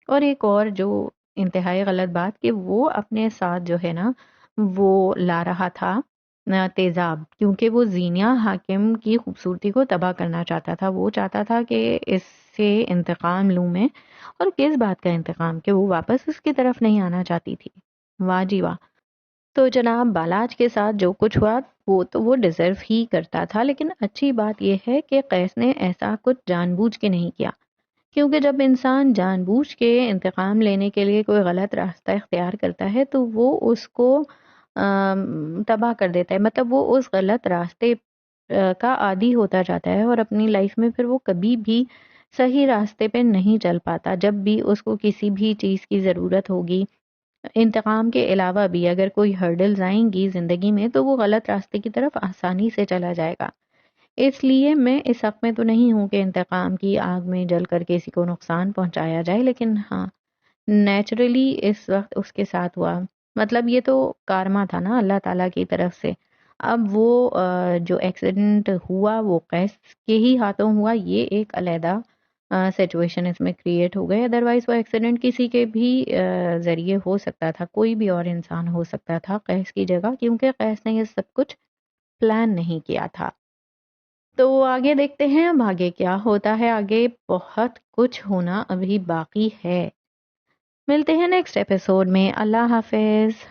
اور ایک اور جو انتہائی غلط بات کہ وہ اپنے ساتھ جو ہے نا وہ لا رہا تھا تیزاب، کیونکہ وہ زینیا حاکم کی خوبصورتی کو تباہ کرنا چاہتا تھا۔ وہ چاہتا تھا کہ اس سے انتقام لوں میں، اور کس بات کا انتقام کہ وہ واپس اس کی طرف نہیں آنا چاہتی تھی۔ واہ جی واہ! تو جناب بالاج کے ساتھ جو کچھ ہوا وہ تو وہ ڈیزرو ہی کرتا تھا، لیکن اچھی بات یہ ہے کہ قیس نے ایسا کچھ جان بوجھ کے نہیں کیا، کیونکہ جب انسان جان بوجھ کے انتقام لینے کے لیے کوئی غلط راستہ اختیار کرتا ہے تو وہ اس کو تباہ کر دیتا ہے، مطلب وہ اس غلط راستے کا عادی ہوتا جاتا ہے، اور اپنی لائف میں پھر وہ کبھی بھی صحیح راستے پہ نہیں چل پاتا۔ جب بھی اس کو کسی بھی چیز کی ضرورت ہوگی، انتقام کے علاوہ بھی اگر کوئی ہرڈلز آئیں گی زندگی میں، تو وہ غلط راستے کی طرف آسانی سے چلا جائے گا۔ اس لیے میں اس حق میں تو نہیں ہوں کہ انتقام کی آگ میں جل کر کسی کو نقصان پہنچایا جائے، لیکن ہاں نیچرلی اس وقت اس کے ساتھ ہوا، مطلب یہ تو کارما تھا نا اللہ تعالیٰ کی طرف سے۔ اب وہ جو ایکسیڈنٹ ہوا وہ قیس کے ہی ہاتھوں ہوا، یہ ایک علیحدہ سچویشن اس میں کریٹ ہو گئے، ادروائز وہ ایکسیڈنٹ کسی کے بھی ذریعے ہو سکتا تھا، کوئی بھی اور انسان ہو سکتا تھا قیس کی جگہ، کیونکہ قیس نے یہ سب کچھ پلان نہیں کیا تھا۔ تو آگے دیکھتے ہیں اب آگے کیا ہوتا ہے، آگے بہت کچھ ہونا ابھی باقی ہے۔ ملتے ہیں نیکسٹ ایپیسوڈ میں، اللہ حافظ۔